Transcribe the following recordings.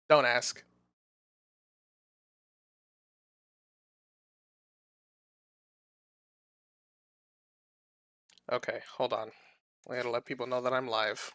Don't ask. Okay, hold on. I gotta let people know that I'm live.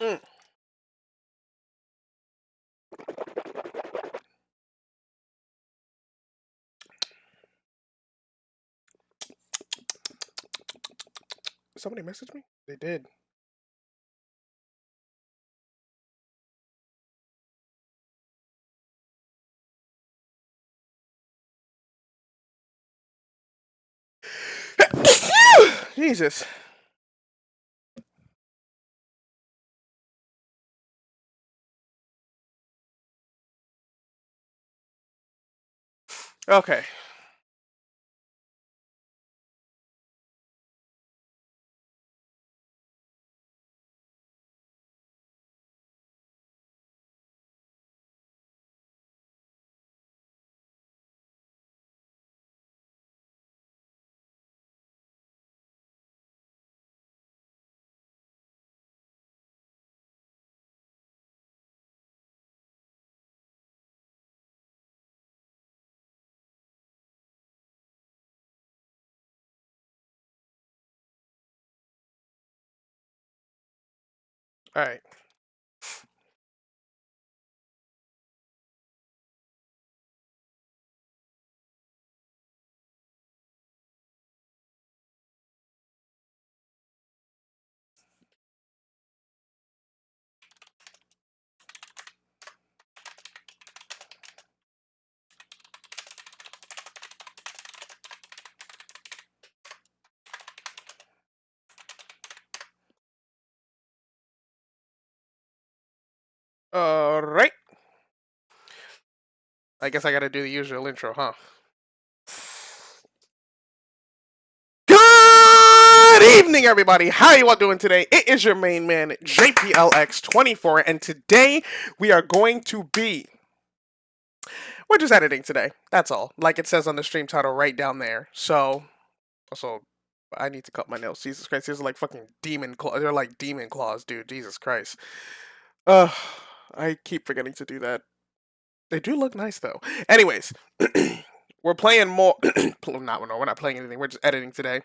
Mm. Somebody messaged me? They did. Jesus. Okay. Alright. Alright. I guess I gotta do the usual intro, huh? Good evening, everybody. How you all doing today? It is your main man, JPLX24, and today we are going to be... We're just editing today. That's all. Like it says on the stream title right down there. So, also, I need to cut my nails. Jesus Christ, these are like fucking demon claws. They're like demon claws, dude. Jesus Christ. I keep forgetting to do that. They do look nice, though. Anyways, we're playing more... we're not playing anything. We're just editing today.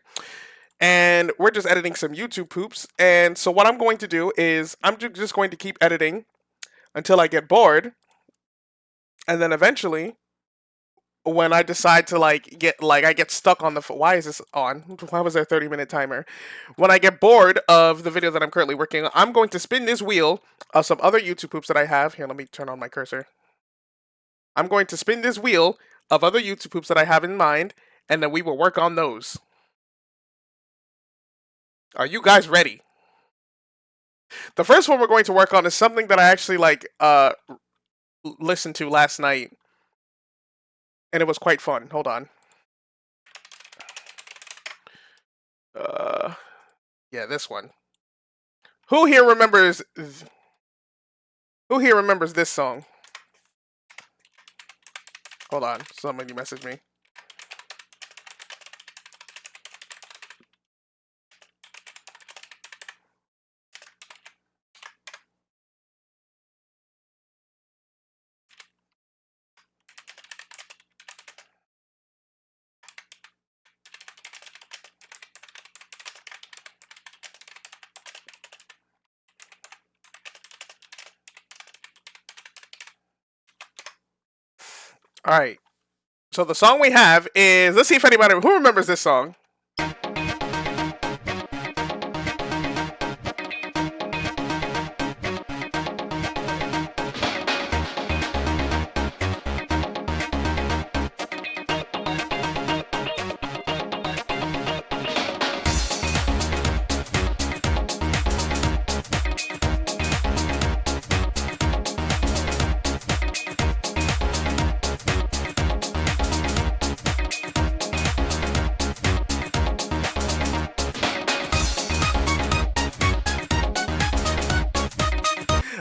And we're just editing some YouTube poops. And so what I'm going to do is I'm just going to keep editing until I get bored. And then eventually, when I decide to I get stuck on the... Why is this on? Why was there a 30-minute timer? When I get bored of the video that I'm currently working on, I'm going to spin this wheel of some other YouTube poops that I have. Here, let me turn on my cursor. I'm going to spin this wheel of other YouTube poops that I have in mind, and then we will work on those. Are you guys ready? The first one we're going to work on is something that I actually listened to last night, and it was quite fun. Hold on. Yeah, this one. Who here remembers this song? Hold on, somebody messaged me. All right. So the song we have is, let's see if anybody who remembers this song.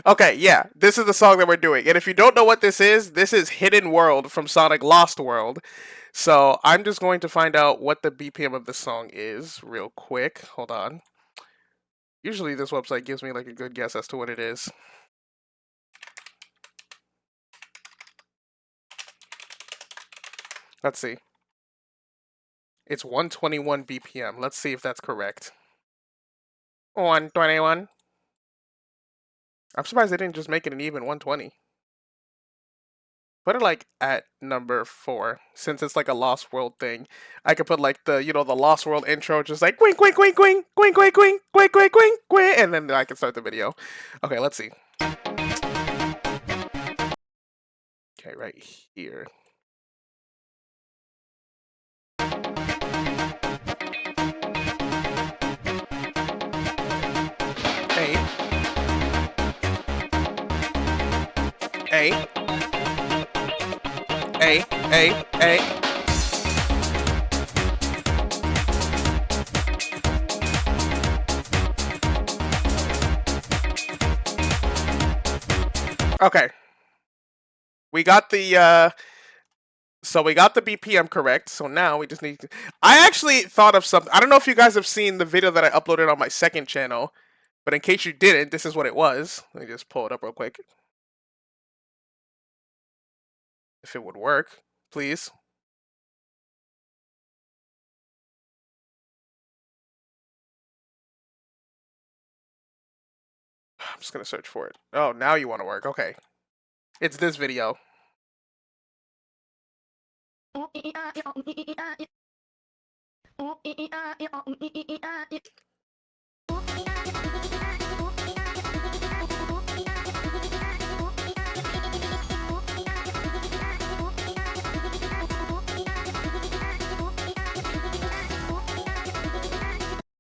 Okay, yeah, this is the song that we're doing. And if you don't know what this is Hidden World from Sonic Lost World. So I'm just going to find out what the BPM of the song is real quick. Hold on. Usually this website gives me like a good guess as to what it is. Let's see. It's 121 BPM. Let's see if that's correct. 121. I'm surprised they didn't just make it an even 120. Put it like at number 4, since it's like a Lost World thing. I could put like the the Lost World intro, just like quink quink quink quink quink quink quink quink quink quink quink, and then I can start the video. Okay, let's see. Okay, right here. Hey. Hey. Hey. Hey. Hey. Okay. We got the so we got the BPM correct. So now we just need to... I actually thought of something. I don't know if you guys have seen the video that I uploaded on my second channel, but in case you didn't, this is what it was. Let me just pull it up real quick. If it would work, please. I'm just gonna search for it. Oh, now you want to work. Okay. It's this video.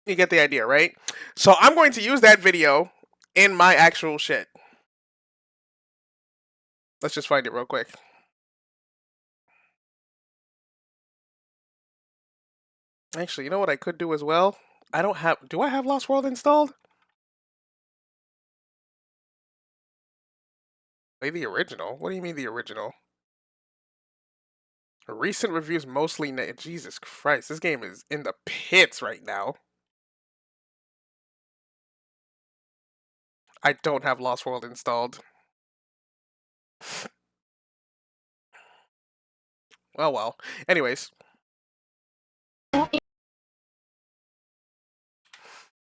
You get the idea, right? So I'm going to use that video in my actual shit. Let's just find it real quick. Actually, you know what I could do as well? I don't have... Do I have Lost World installed? Play the original? What do you mean the original? Recent reviews mostly... Jesus Christ, this game is in the pits right now. I don't have Lost World installed. Oh well. Anyways.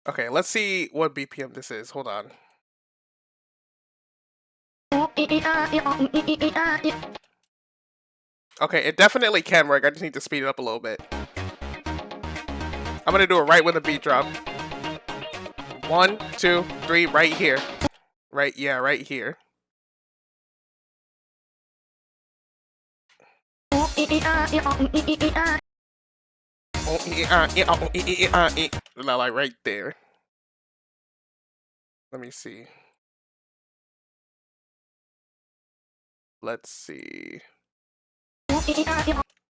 Okay, let's see what BPM this is. Hold on. Okay, it definitely can work. I just need to speed it up a little bit. I'm gonna do it right when the beat drop. 1, 2, 3, right here. Right, yeah, right here. No, like right there. Let me see. Let's see.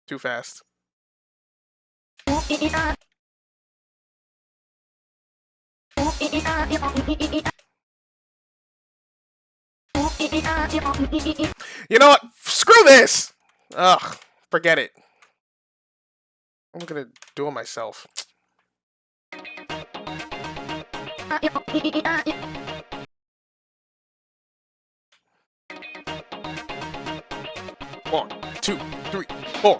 Too fast. You know what? Screw this! Ugh, forget it. I'm gonna do it myself. One, 2, 3, 4.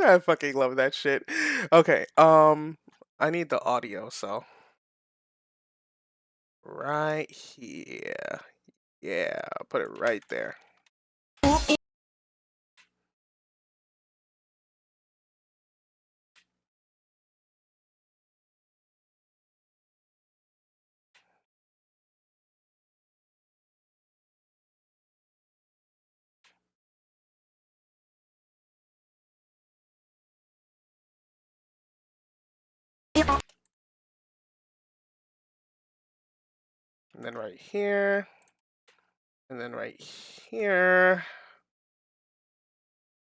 I fucking love that shit. Okay, I need the audio, so right here. Yeah, I'll put it right there. And then right here. And then right here.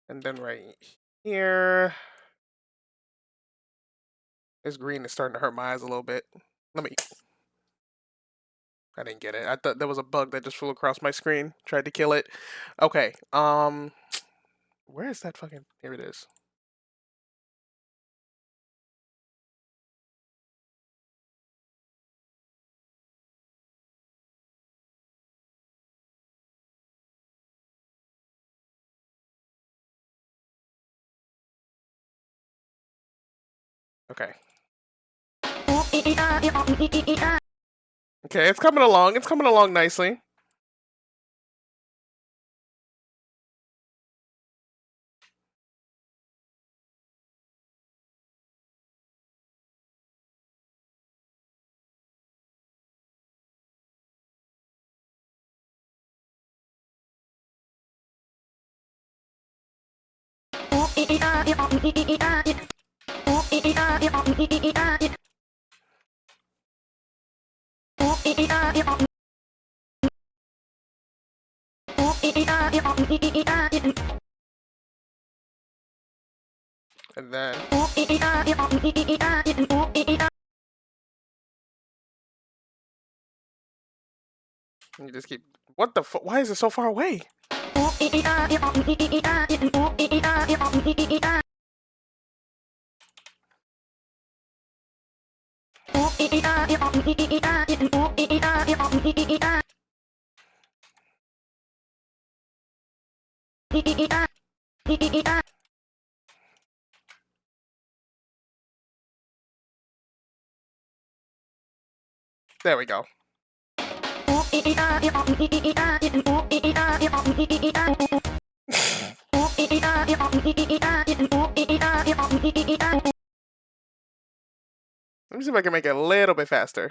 And then right here. This green is starting to hurt my eyes a little bit. I didn't get it. I thought there was a bug that just flew across my screen. Tried to kill it. Okay. Where is that fucking... Here it is. Okay. Okay, it's coming along. It's coming along nicely. And then... You just keep... What the fuck? Why is it so far away? There we go. Let me see if I can make it a little bit faster.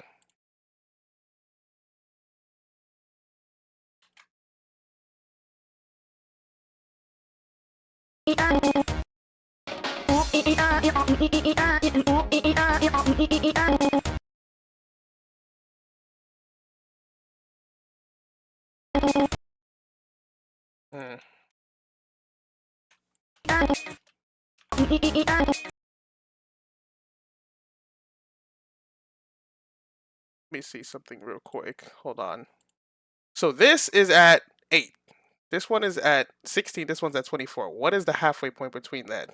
Let me see something real quick. Hold on. So this is at 8. This one is at 16. This one's at 24. What is the halfway point between that?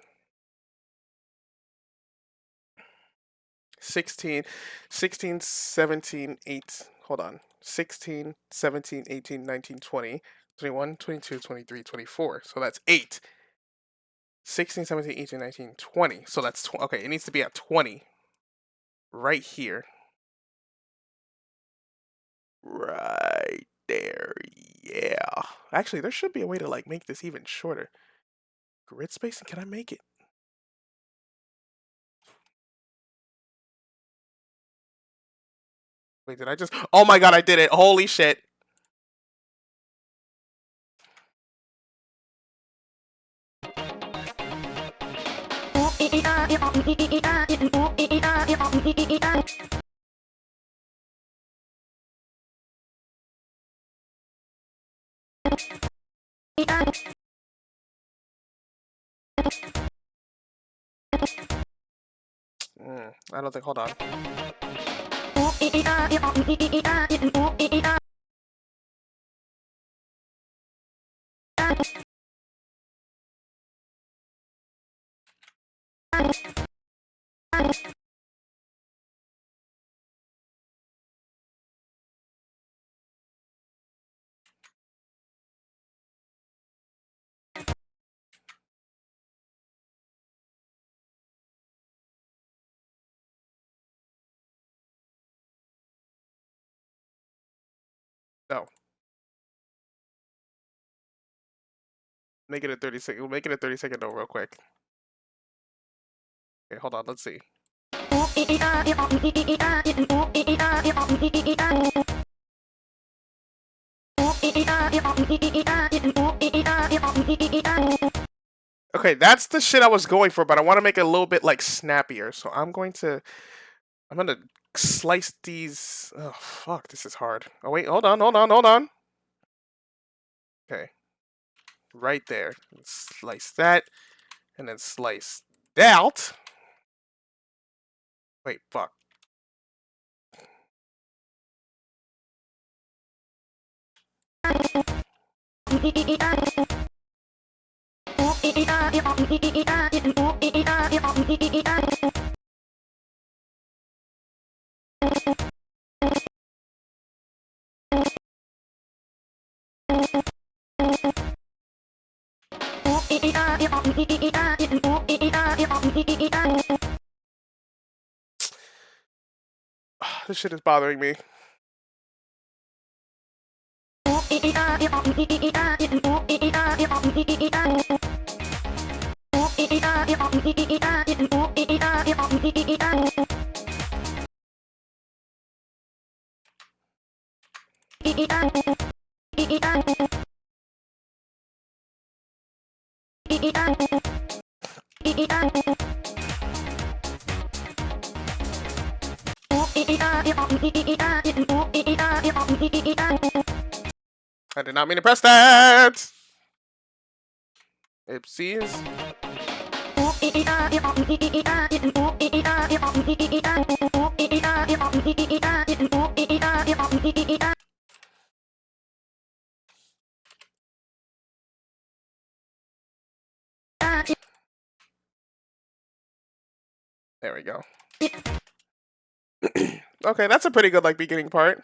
16, 17, 8. Hold on. 16, 17, 18, 19, 20, 21, 22, 23, 24. So that's 8. 16, 17, 18, 19, 20. So that's... Okay, it needs to be at 20. Right here. Right there. Yeah. Actually, there should be a way to like make this even shorter. Grid spacing, can I make it? Wait, did I just... Oh my god, I did it. Holy shit. I don't think... Hold on. No. Make it a 30-second. We'll make it a 30-second note real quick. Okay, hold on. Let's see. Okay, that's the shit I was going for, but I want to make it a little bit like snappier. So I'm going to I'm gonna slice these. Oh, fuck, this is hard. Oh, wait, hold on. Okay. Right there. Slice that, and then slice that. Wait, fuck. This shit is bothering me. I did not mean to press that! Oopsies. There we go. Okay, that's a pretty good, like, beginning part.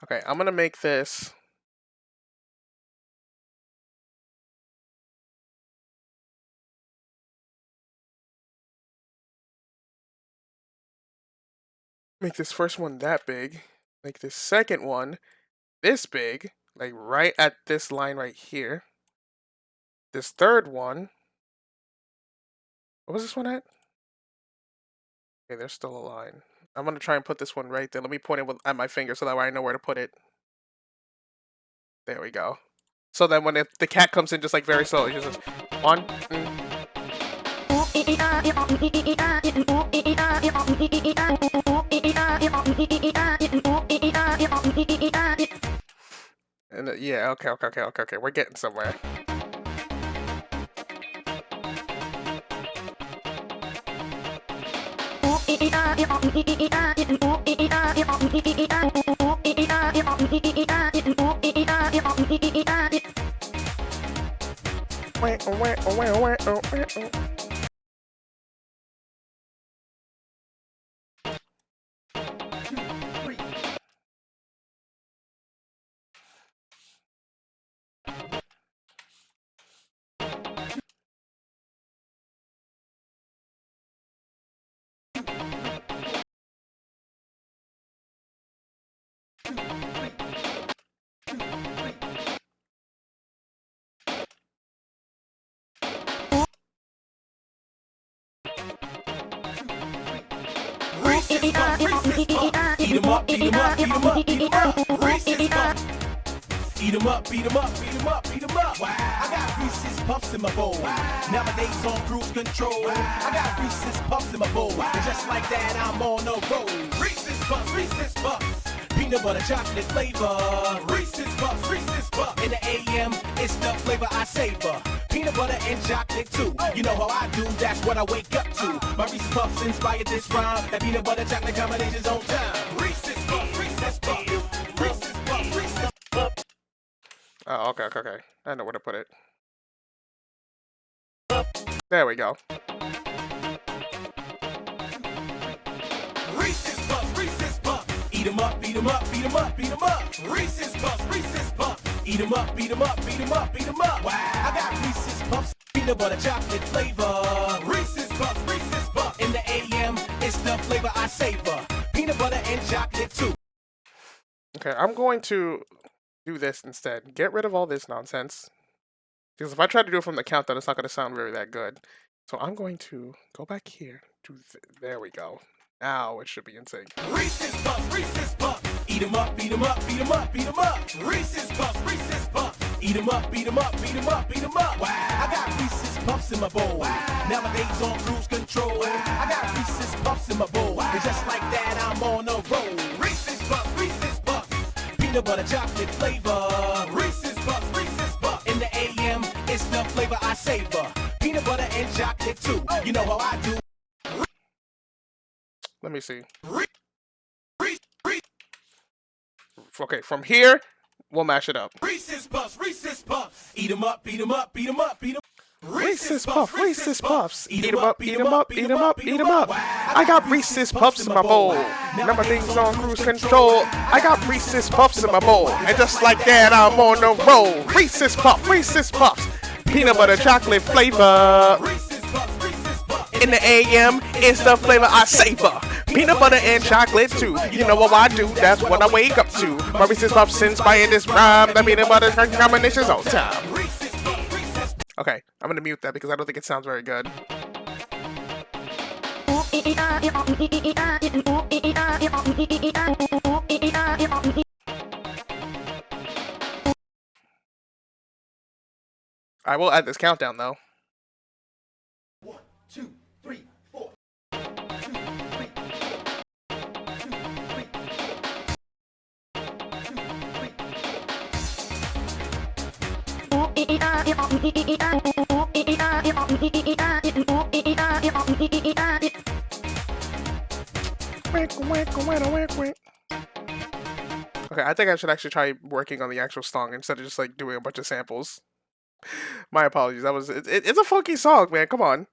Okay, I'm gonna make this. Make this first one that big. Make this second one this big, like right at this line right here. This third one. What was this one at? Okay, there's still a line. I'm gonna try and put this one right there. Let me point it at my finger so that way I know where to put it. There we go. So then when the cat comes in just like very slowly, just says, 1, and yeah, okay. We're getting somewhere. Eat 'em up, beat 'em up, beat 'em up, beat 'em up. Reese's Puffs. Eat 'em up, beat 'em up, beat 'em up, beat 'em up. Wow. I got Reese's Puffs in my bowl. Wow. Nowadays on cruise control. Wow. I got Reese's Puffs in my bowl. Wow. And just like that, I'm on the road. Reese's Puffs, Reese's Puffs. Peanut butter chocolate flavor. Reese's Puffs, Reese's Puffs. In the AM, it's the flavor I savor. Peanut butter and chocolate too. You know how I do, that's what I wake up to. My Reese's Puffs inspired this rhyme. That peanut butter chocolate combination's on time. Reese's Puffs, Reese's Puffs. Reese's Puffs, Reese's Puffs. Oh, okay. I know where to put it. There we go. Reese's Puffs, Reese's Puffs. Eat 'em up, beat 'em up, beat 'em up, beat 'em up. Reese's Puffs, Reese's Puffs. Eat 'em up, beat 'em up, beat 'em up, beat 'em up. Wow. I got Reese's Puffs, peanut butter chocolate flavor. Reese's Puffs, Reese's Puffs. In the AM, it's the flavor I savor. Peanut butter and chocolate too. Okay, I'm going to do this instead. Get rid of all this nonsense. Because if I try to do it from the countdown, it's not going to sound very that good. So I'm going to go back here. There we go. Now it should be in sync. Reese's Puffs, Reese's Puffs. Eat 'em up, beat 'em up, beat 'em up, beat 'em up. Reese's Puffs, Reese's Puffs. Eat 'em up, beat 'em up, beat 'em up, beat 'em up. Wow. I got Reese's Puffs in my bowl. Wow. Nowadays on cruise control. Wow. I got Reese's Puffs in my bowl. Wow. And just like that, I'm on a roll. Reese's Puffs, Reese's Puffs. Peanut butter chocolate flavor. Reese's Puffs, Reese's Puffs. In the AM, it's the flavor I savor. Peanut butter and chocolate too. You know how I do. Let me see. Okay, from here, we'll mash it up. Reese's Puffs, Reese's Puffs. Eat 'em up, beat 'em up, beat 'em up, beat 'em up. Reese's Puffs, Reese's Puffs. Eat 'em up, eat 'em up, eat 'em up, eat 'em up. I got Reese's Puffs in my bowl. Remember things on cruise control. I got Reese's Puffs in my bowl. And just like that, I'm on the roll. Reese's Puffs, Reese's Puffs. Peanut butter chocolate flavor. In the AM, it's the flavor I savor. Peanut butter and chocolate too. You know what I do, that's what I wake up to. My Reese's Puffs inspired this rhyme. The peanut butter combinations all time. Okay, I'm gonna mute that because I don't think it sounds very good. I will add this countdown though. 1, 2, 3, 4. Okay, I think I should actually try working on the actual song instead of just like doing a bunch of samples. My apologies. That was it's a funky song, man. Come on.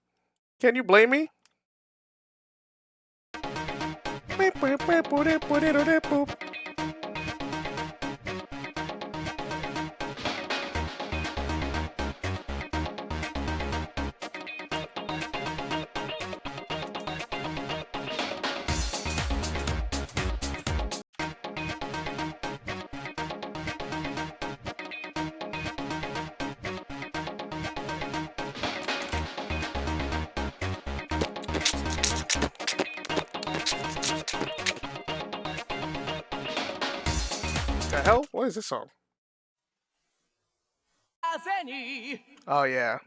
Can you blame me? The hell? What is this song? Oh yeah.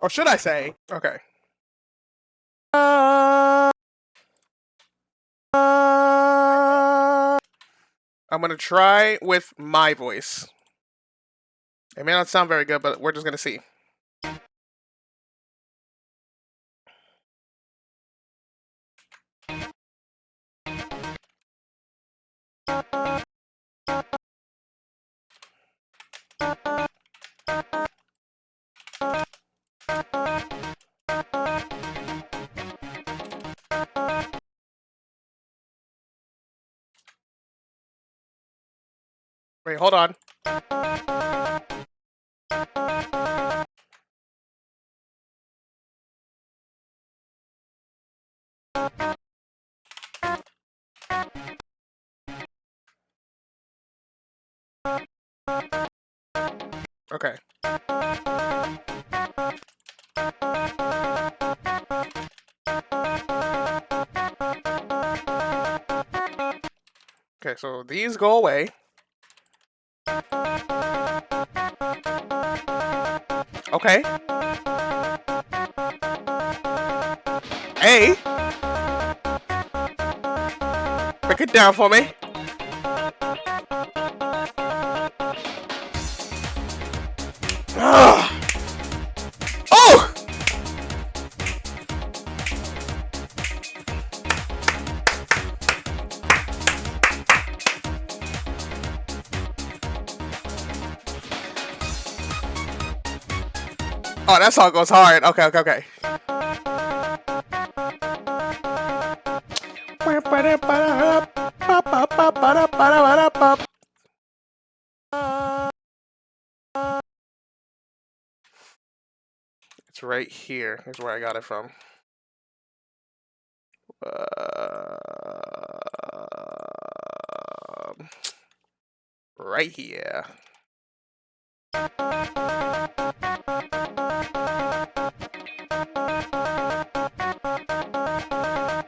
Or should I say? Okay. I'm gonna try with my voice. It may not sound very good, but we're just gonna see. Wait, hold on. Okay. Okay, so these go away. Okay. A. Break it down for me. Ugh. Oh! Oh, that song goes hard. Okay, okay, okay. It's right here. Here's where I got it from. Right here.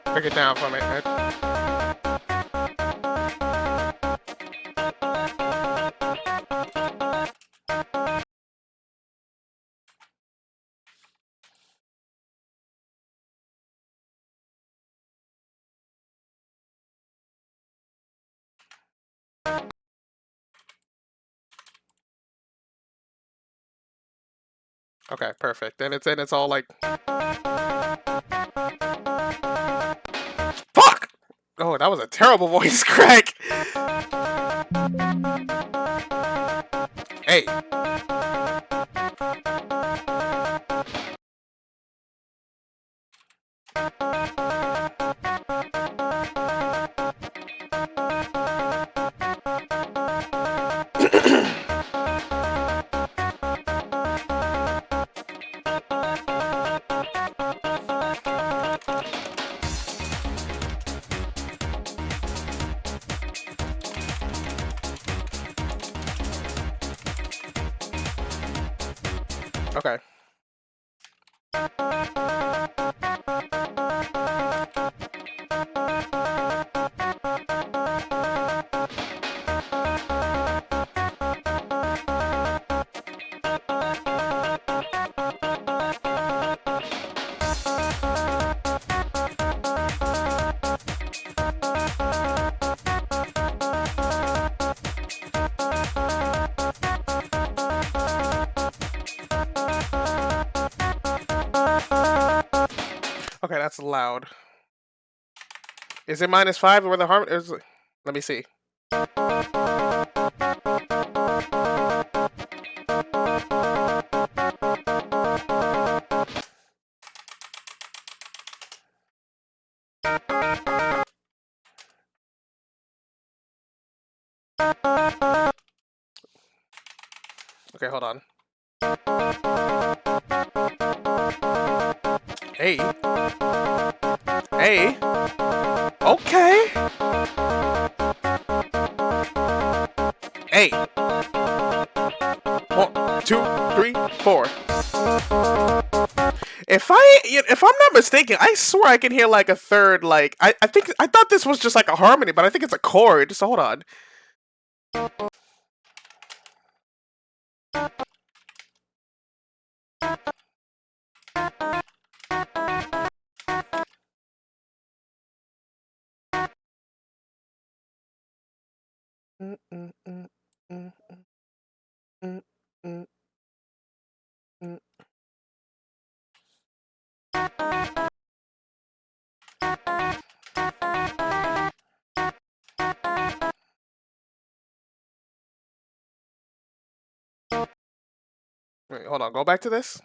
Break it down for me. Okay, perfect. Then it's all like, fuck. Oh, that was a terrible voice crack. Hey. Okay. Okay, that's loud. Is it -5 where the harm is? Let me see. Okay, hold on. Hey. Hey. Okay. Hey. 1, 2, 3, 4. If I'm not mistaken, I swear I can hear like a third. Like I thought this was just like a harmony, but I think it's a chord. So hold on. Mm, mm, mm, mm, mm, mm, mm. Wait, hold on. Go back to this.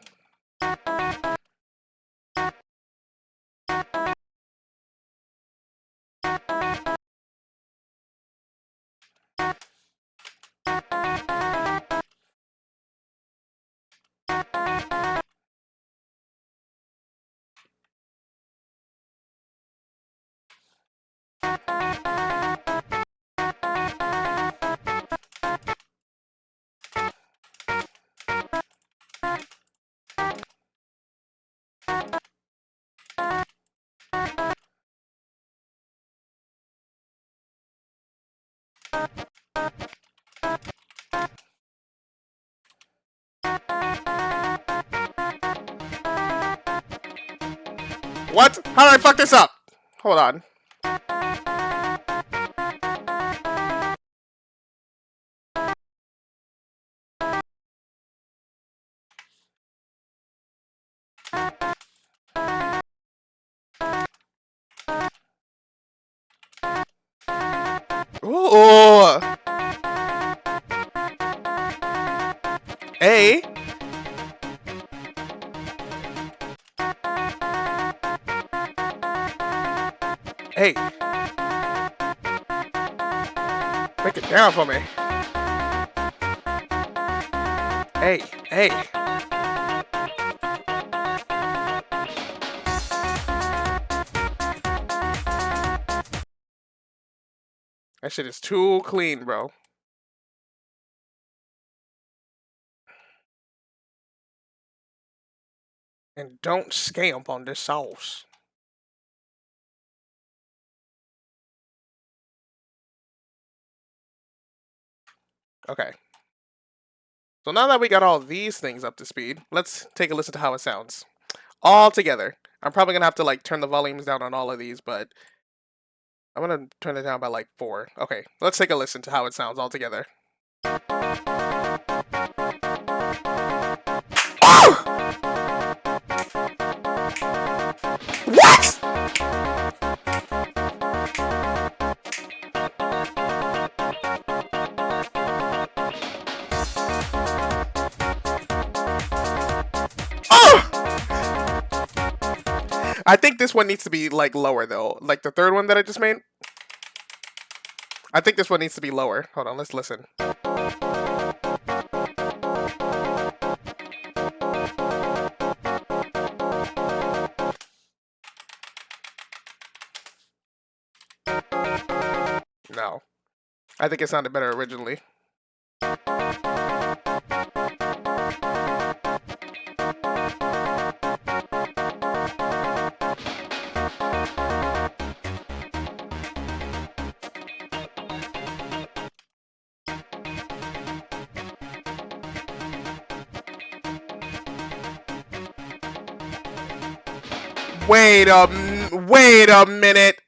What? How did I fuck this up? Hold on. Ooh. A. Hey. Break it down for me. Hey. Hey. That shit is too clean, bro. And don't scamp on this sauce. Okay. So now that we got all these things up to speed, let's take a listen to how it sounds. All together. I'm probably gonna have to like turn the volumes down on all of these, but I'm gonna turn it down by like 4. Okay, let's take a listen to how it sounds all together. Oh! What? Oh! I think this one needs to be like lower though. Like the third one that I just made. I think this one needs to be lower. Hold on, let's listen. No. I think it sounded better originally. Wait a minute.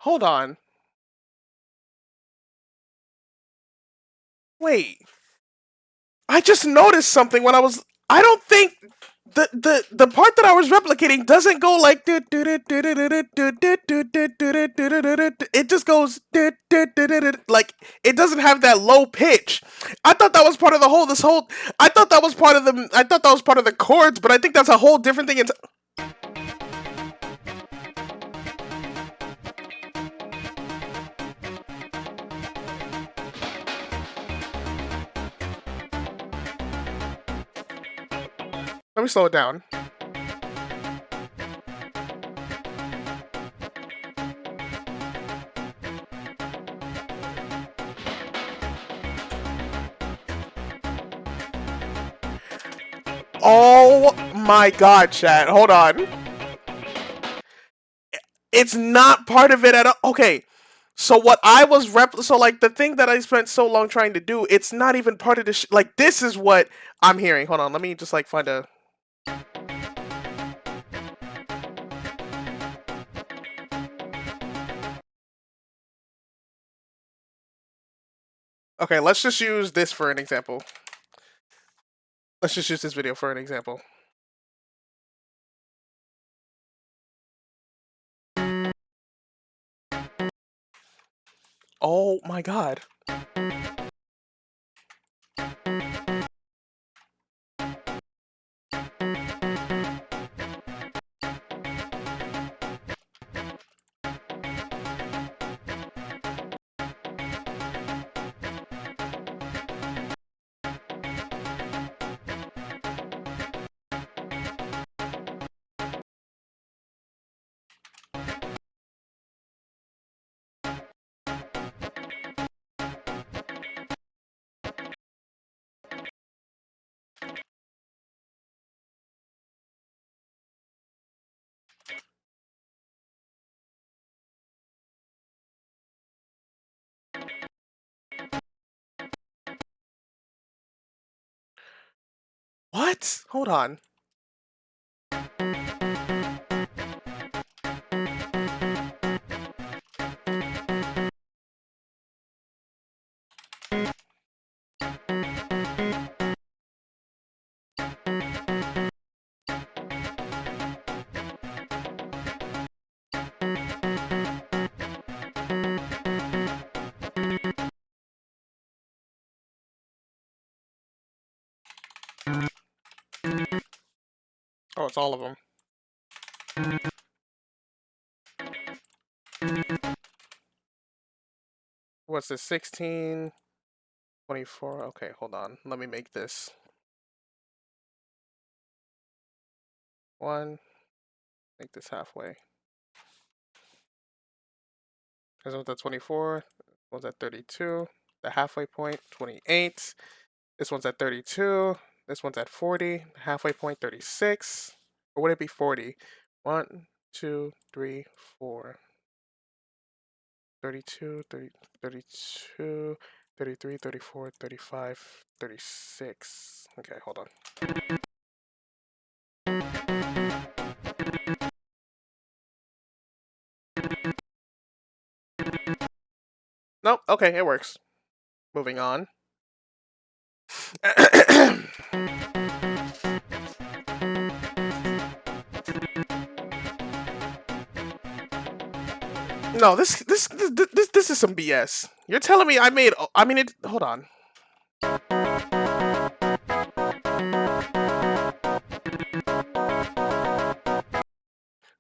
Hold on. Wait. I just noticed something when I don't think the part that I was replicating doesn't go like it just goes like it doesn't have that low pitch. I thought that was part of the whole I thought that was part of the chords, but I think that's a whole different thing. Let me slow it down. Oh my god, chat. Hold on. It's not part of it at all. Okay. So what I was so like the thing that I spent so long trying to do, it's not even part of the like this is what I'm hearing. Hold on, let me just like find a Okay, let's just use this for an example. Let's just use this video for an example. Oh my god. What? Hold on. Oh, it's all of them. What's this? 16, 24. Okay, hold on. Let me make this. 1. Make this halfway. This one's at 24. This one's at 32. The halfway point, 28. This one's at 32. This one's at 40. Halfway point, 36. Or would it be 40? 1, 2, 3, 4. 32, 30, 32, 33, 34, 35, 36. Okay, hold on. Nope, okay, it works. Moving on. No, this is some BS. You're telling me I made. I mean it. Hold on.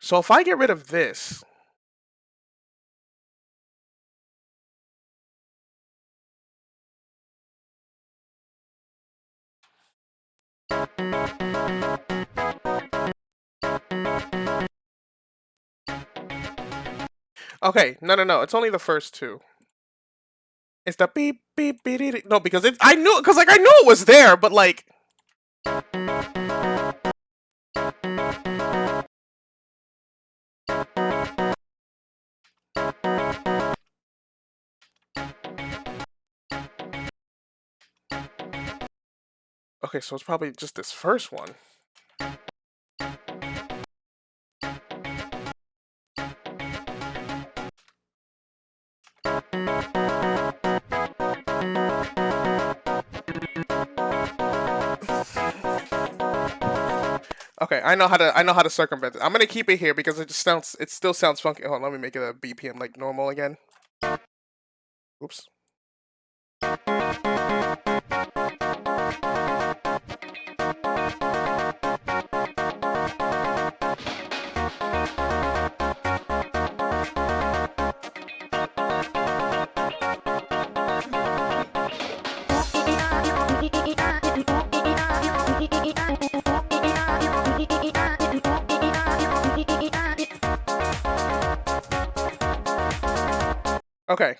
So if I get rid of this, okay, no, it's only the first two. It's the beep beep beep. Beep. No, because I knew it was there, but like. Okay, so it's probably just this first one. Okay, I know how to circumvent it. I'm gonna keep it here because it still sounds funky. Hold on, let me make it a BPM like normal again. Oops. Okay.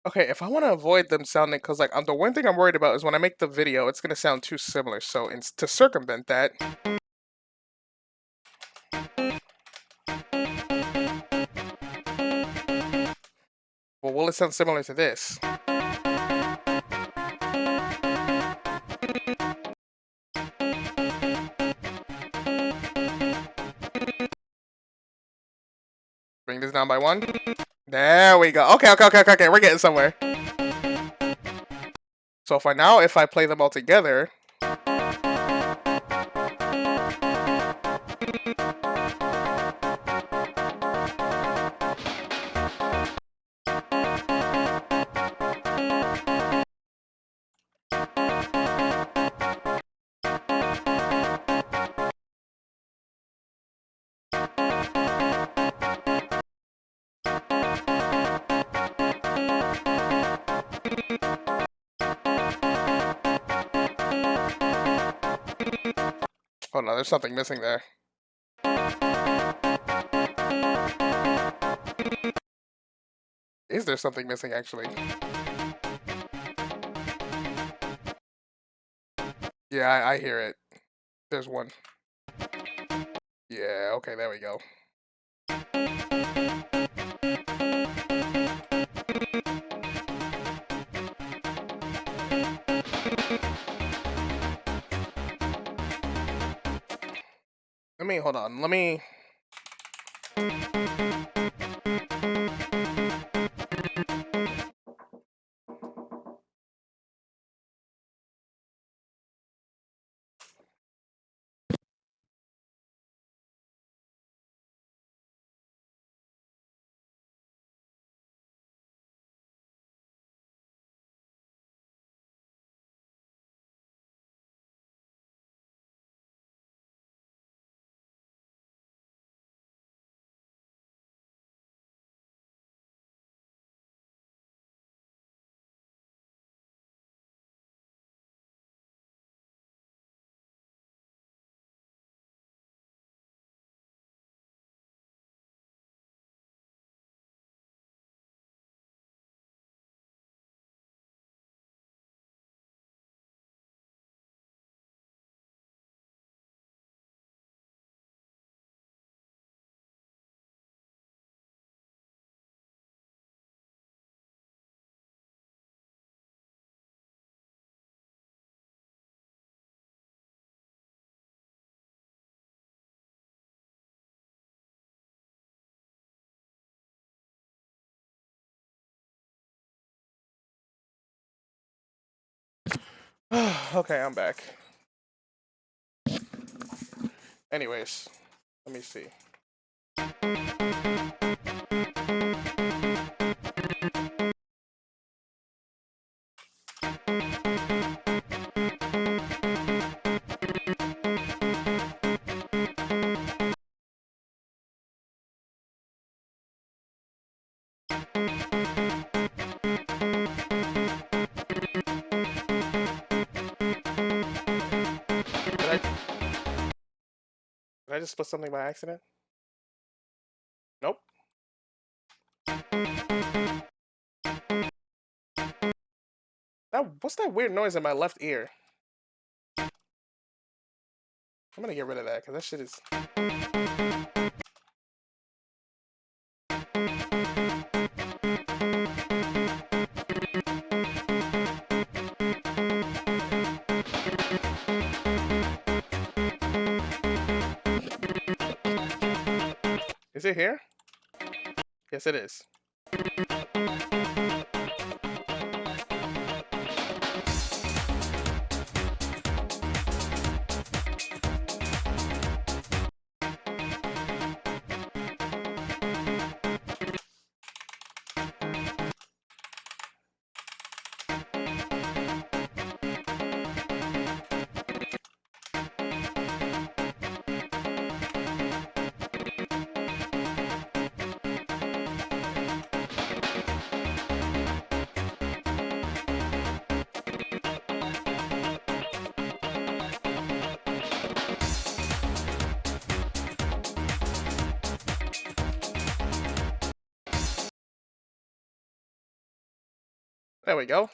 Okay, if I want to avoid them sounding, because like the one thing I'm worried about is when I make the video, it's gonna sound too similar. So to circumvent that, well, will it sound similar to this? Bring this down by 1. There we go. Okay, we're getting somewhere. So if I play them all together. Oh no, there's something missing there. Is there something missing actually? Yeah, I hear it. There's one. Yeah, okay, there we go. Hold on. Let me. Okay, I'm back. Anyways, let me see. Did I just split something by accident? Nope. What's that weird noise in my left ear? I'm gonna get rid of that, because that shit is... Is it here? Yes, it is. There we go.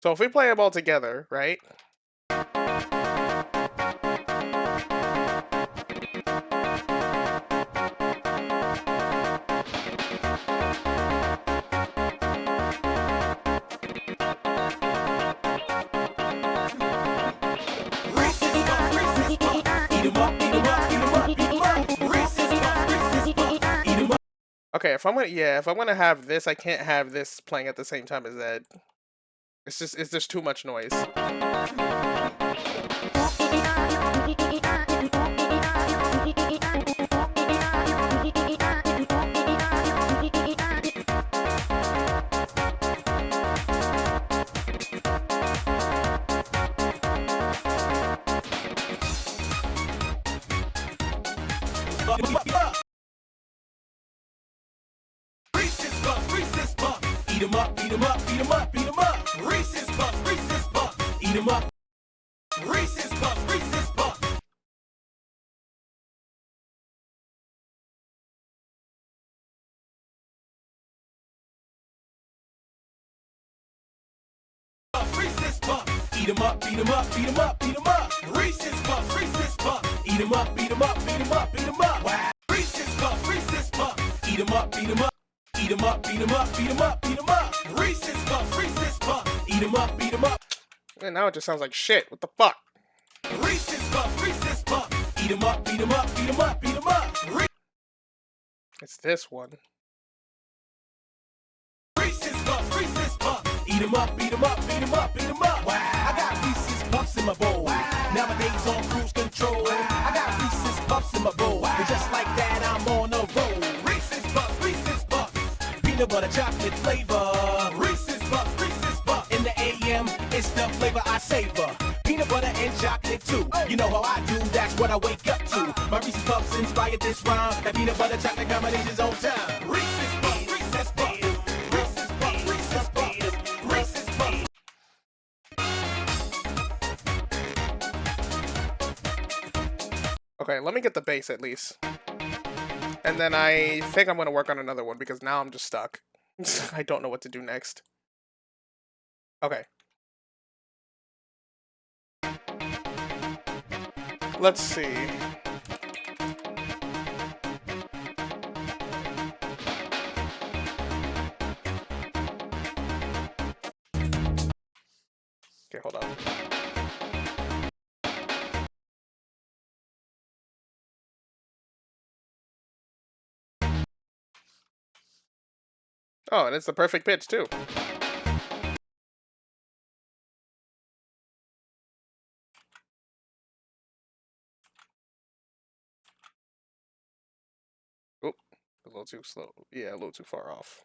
So if we play them all together, right? Okay, if I'm gonna have this, I can't have this playing at the same time as that. It's just too much noise. Eat 'em up, beat 'em up, beat 'em up, beat 'em up. Reese's Puffs, Reese's Puffs. Eat 'em up. Reese's Puffs, Reese's Puffs. Reese's Puffs. Eat 'em up, beat 'em up, beat 'em up, beat 'em up. Reese's Puffs, Reese's Puffs. Eat 'em up, beat 'em up, beat 'em up, beat 'em up. Wow. Reese's Puffs, Reese's Puffs. Eat 'em up, beat 'em up. Eat 'em up, beat 'em up, beat 'em up, beat 'em up. Reese's Puffs, Reese's Puffs. Eat 'em up, beat 'em up. And now it just sounds like shit. What the fuck? Reese's Puffs, Reese's Puffs. Eat 'em up, beat 'em up, beat 'em up, beat 'em up. It's this one. Reese's Puffs, Reese's Puffs. Eat 'em up, beat 'em up, beat 'em up, beat 'em up. Wow. I got Reese's Puffs in my bowl. Wow. Nowadays on cruise control. Wow. I got Reese's Puffs in my bowl. Wow. And just like that, I'm on a roll. Reese's Puffs, Reese's Puffs. Peanut butter chocolate flavor. Reese's Puffs, Reese's Puffs. In the AM, it's the flavor I savor. Peanut butter and chocolate too. You know how I do, that's what I wake up to. My Reese's Puffs inspired this rhyme. That peanut butter chocolate combination's on time. Reese's Puffs, Reese's Puffs. Reese's Puffs, Reese's Puffs. Reese's Puffs. Okay, let me get the base at least. And then I think I'm gonna work on another one because now I'm just stuck. I don't know what to do next. Okay. Let's see. Oh, and it's the perfect pitch, too. Oop, a little too slow. Yeah, a little too far off.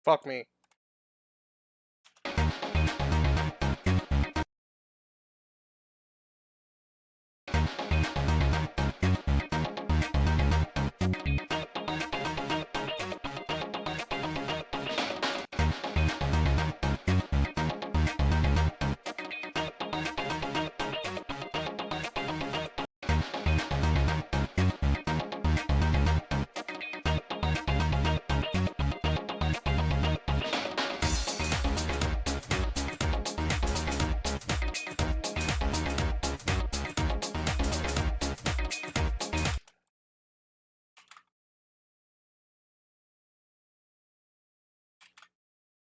Fuck me.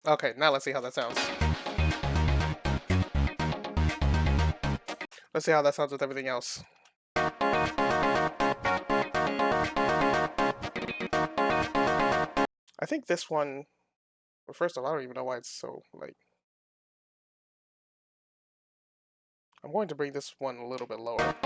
Okay, now let's see how that sounds. Let's see how that sounds with everything else. I think this one... Well, first of all, I don't even know why it's so, like... I'm going to bring this one a little bit lower.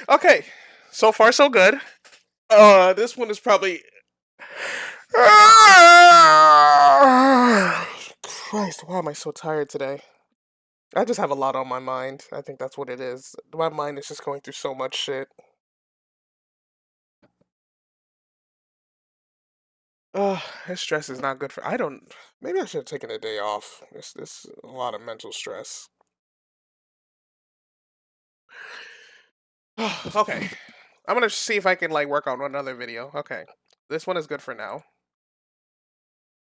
Okay, so far so good. This one is probably... Christ, why am I so tired today? I just have a lot on my mind. I think that's what it is. My mind is just going through so much shit. This stress is not good for... Maybe I should have taken a day off. This is a lot of mental stress. Okay. I'm gonna see if I can, like, work on another video. Okay. This one is good for now.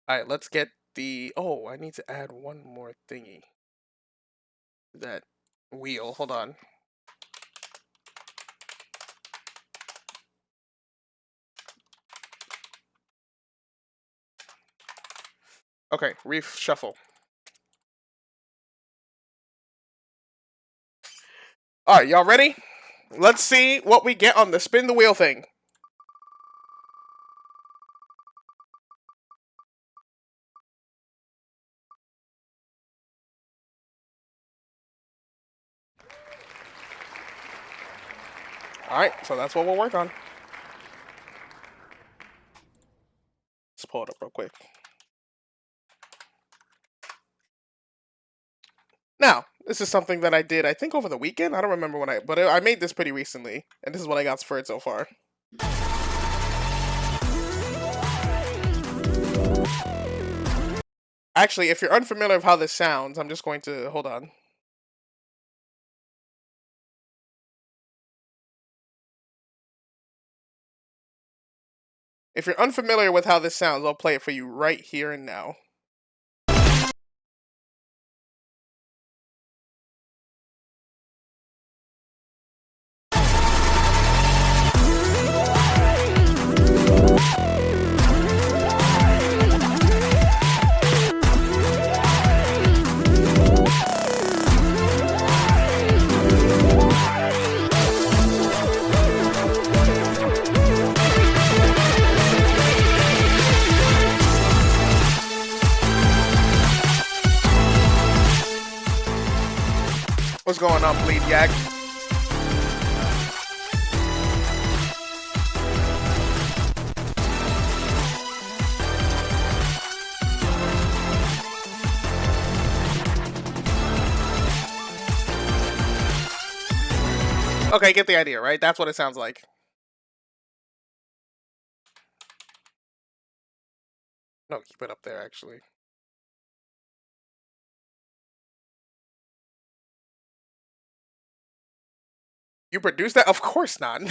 Alright, let's get the... Oh, I need to add one more thingy. That wheel. Hold on. Okay, reef shuffle. Alright, y'all ready? Let's see what we get on the spin the wheel thing. Alright, so that's what we'll work on. Let's pull it up real quick. Now, this is something that I did, I think, over the weekend. I don't remember when but I made this pretty recently, and this is what I got for it so far. Actually, if you're unfamiliar with how this sounds, I'm just going to... Hold on. If you're unfamiliar with how this sounds, I'll play it for you right here and now. What's going on, Bleed Yak? Okay, get the idea, right? That's what it sounds like. No, keep it up there, actually. You produced that? Of course not.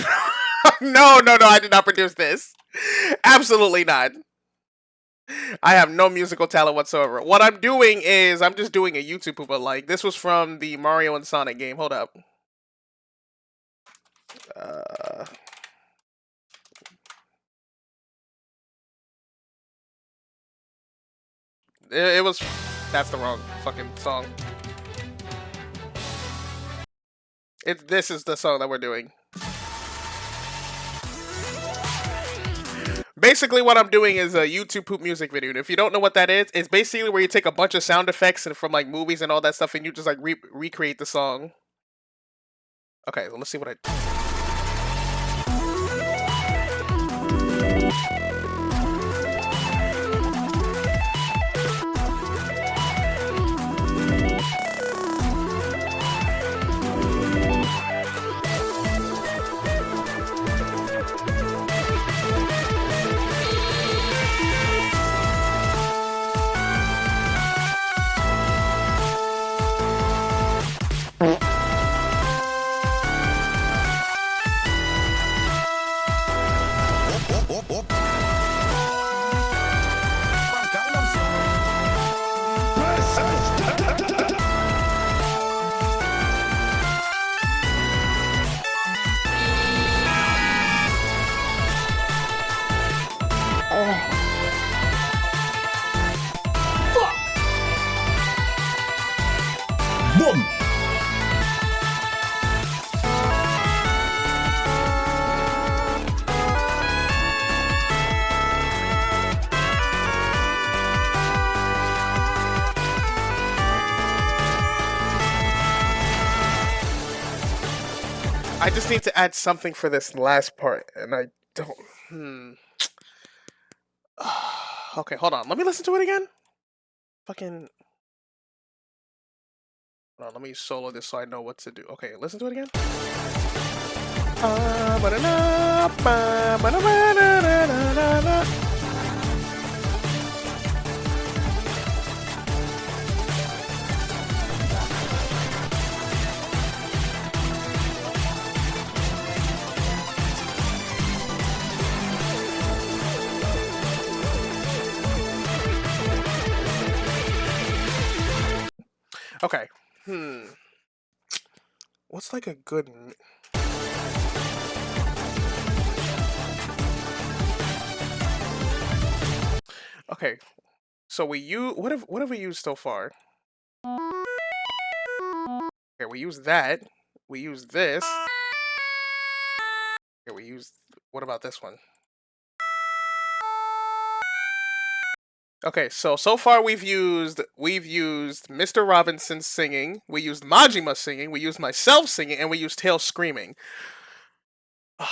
No, I did not produce this. Absolutely not. I have no musical talent whatsoever. What I'm doing is I'm just doing a YouTube poopa. Like, this was from the Mario and Sonic game. Hold up. Uh, it was. That's the wrong fucking song. This is the song that we're doing. Basically, what I'm doing is a YouTube poop music video. And if you don't know what that is, it's basically where you take a bunch of sound effects and from like movies and all that stuff, and you just like recreate the song. Okay, well, let's see what I. Boom. I just need to add something for this last part, and I don't. Okay, hold on. Let me listen to it again. Fucking. Hold on, let me solo this so I know what to do. Okay, listen to it again. Okay. What's like a good? Okay. So we use what have we used so far? Okay, we use that. We use this. Okay, we used. What about this one? Okay, so far we've used Mr. Robinson singing, we used Majima singing, we used myself singing, and we used Tails screaming. I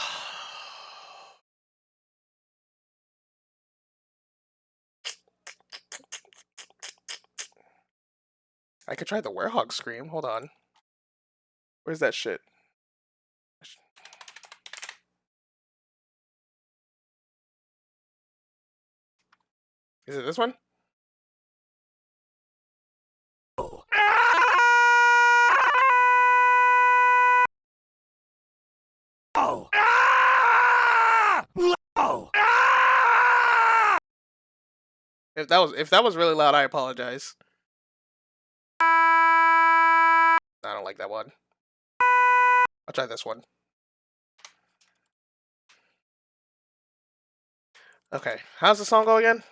could try the werehog scream. Hold on. Where's that shit? Is it this one? If that was really loud, I apologize. I don't like that one. I'll try this one. Okay, how's the song go again?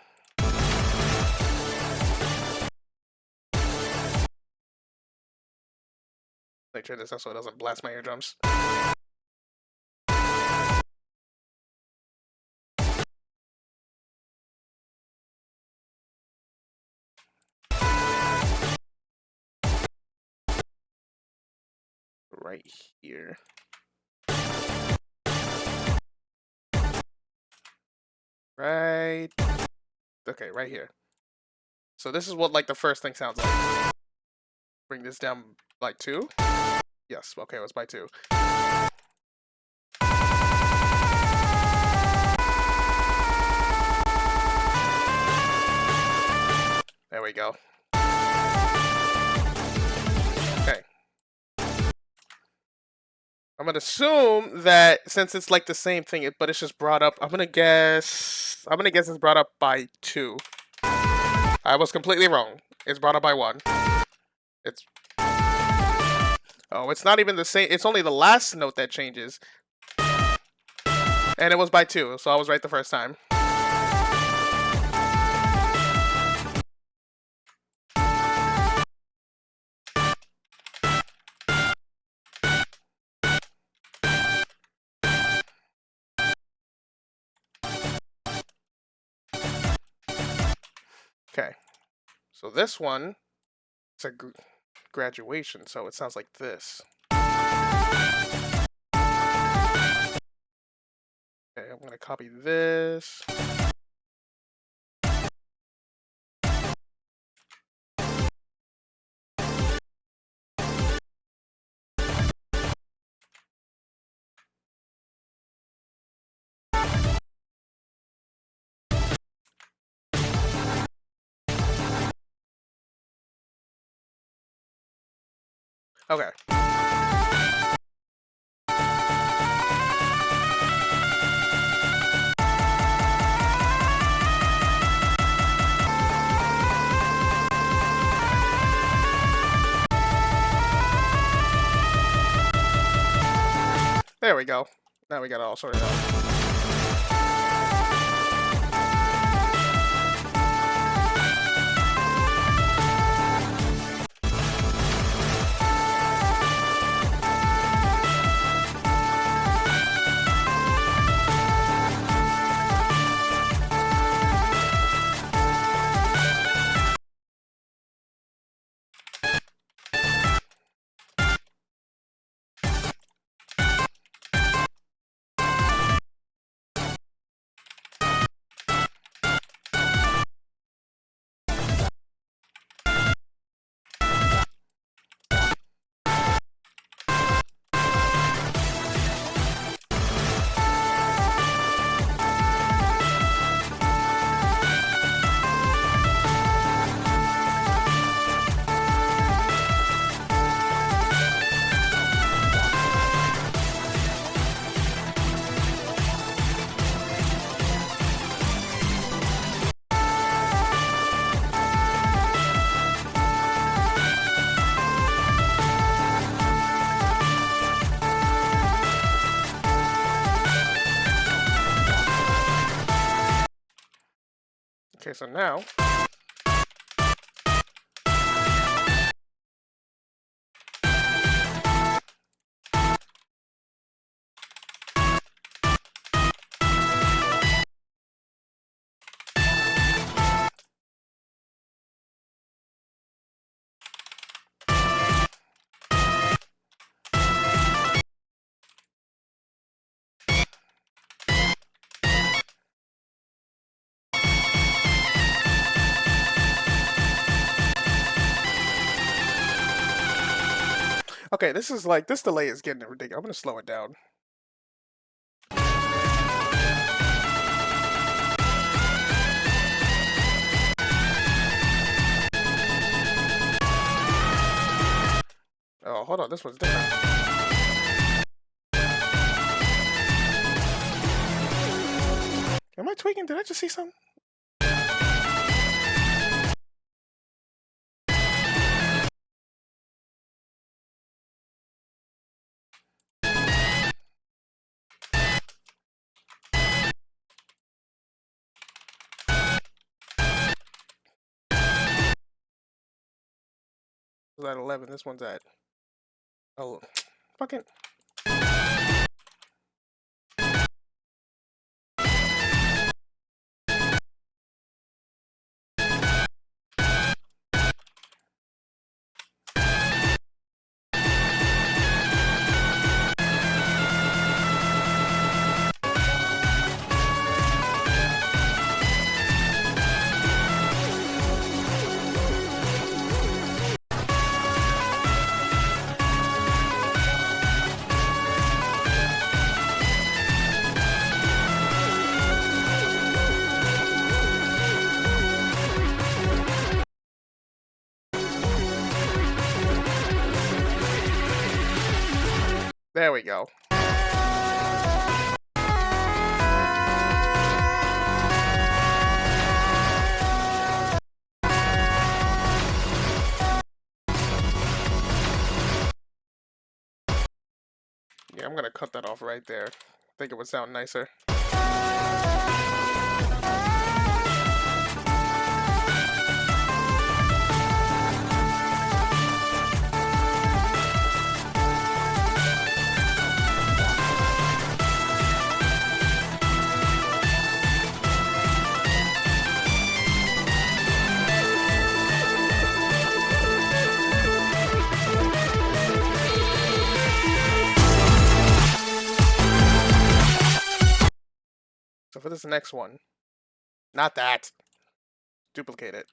Make sure this so it doesn't blast my eardrums. Right here. Right. Okay, right here. So this is what like the first thing sounds like. Bring this down like 2. Yes. Okay, it was by 2. There we go. Okay. I'm gonna assume that since it's like the same thing, but it's just brought up. I'm gonna guess it's brought up by 2. I was completely wrong. It's brought up by 1. It's it's not even the same. It's only the last note that changes, and it was by 2, so I was right the first time. Okay, so this one, it's a graduation, so it sounds like this. Okay, I'm gonna copy this. Okay. There we go. Now we got it all sorted out. Okay, so now okay, this is like, this delay is getting ridiculous. I'm gonna slow it down. Oh, hold on, this one's different. Am I tweaking? Did I just see something? This is at 11. This one's at, oh, fucking. There we go. Yeah, I'm gonna cut that off right there. I think it would sound nicer. So for this next one, not that. Duplicate it.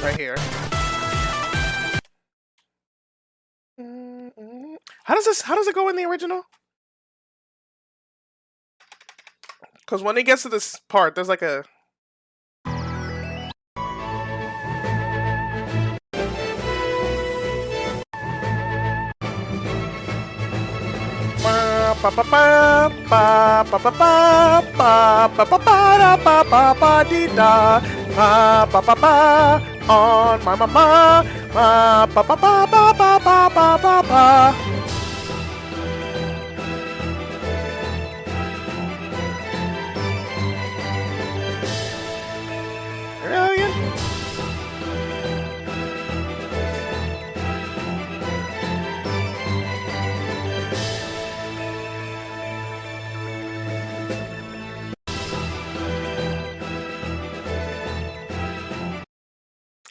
Right here. How does it go in the original? Because when it gets to this part, there's like a... On my mama. Brilliant.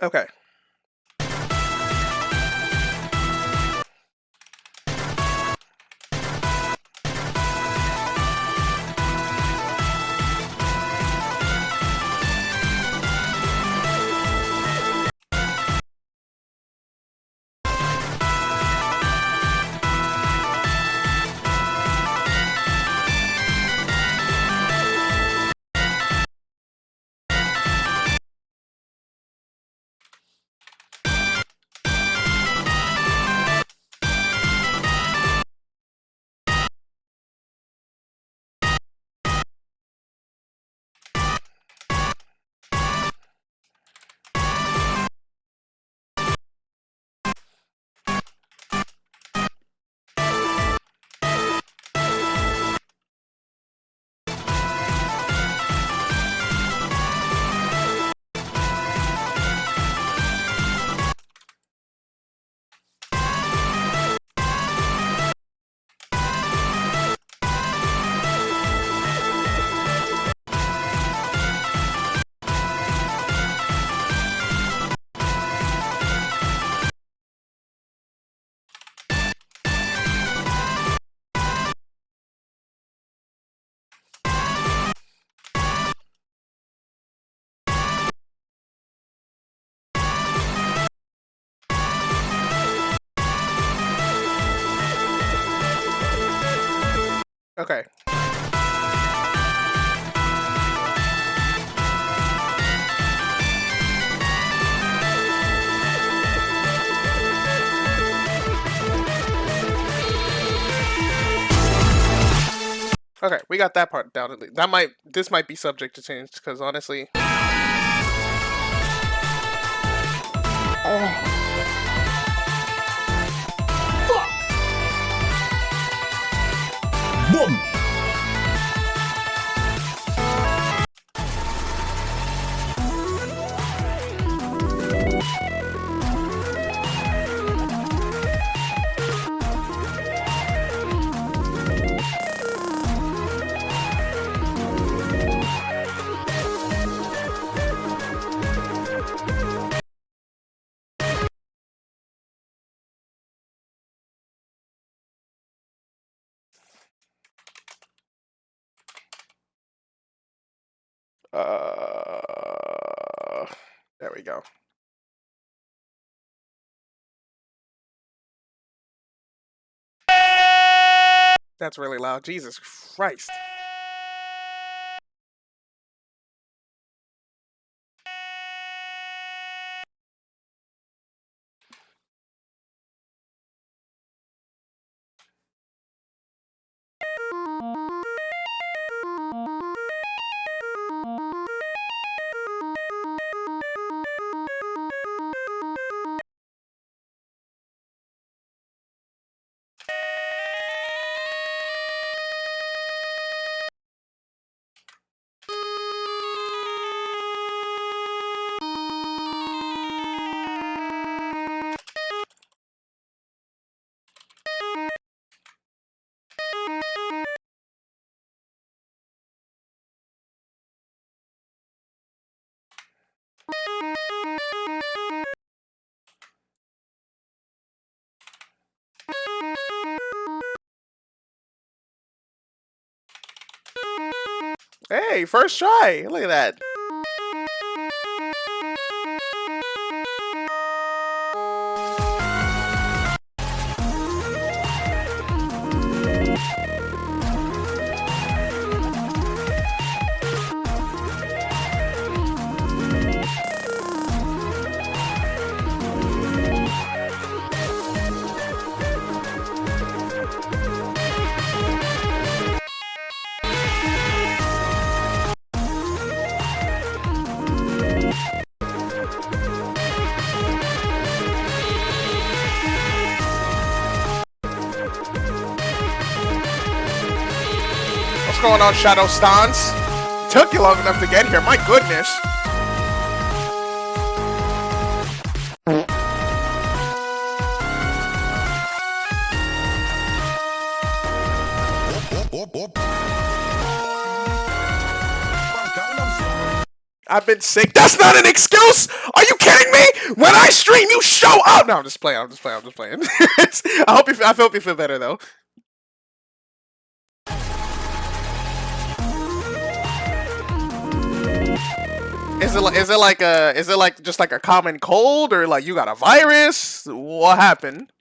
Okay. Okay. Okay, we got that part down. This might be subject to change because honestly. Oh. Boom. There we go. That's really loud. Jesus Christ. Hey, first try. Look at that. What's going on, Shadow Stance? Took you long enough to get here, my goodness. I've been sick. That's not an excuse! Are you kidding me? When I stream, you show up! No, I'm just playing. I hope you feel better, though. Is it like just like a common cold, or like you got a virus? What happened?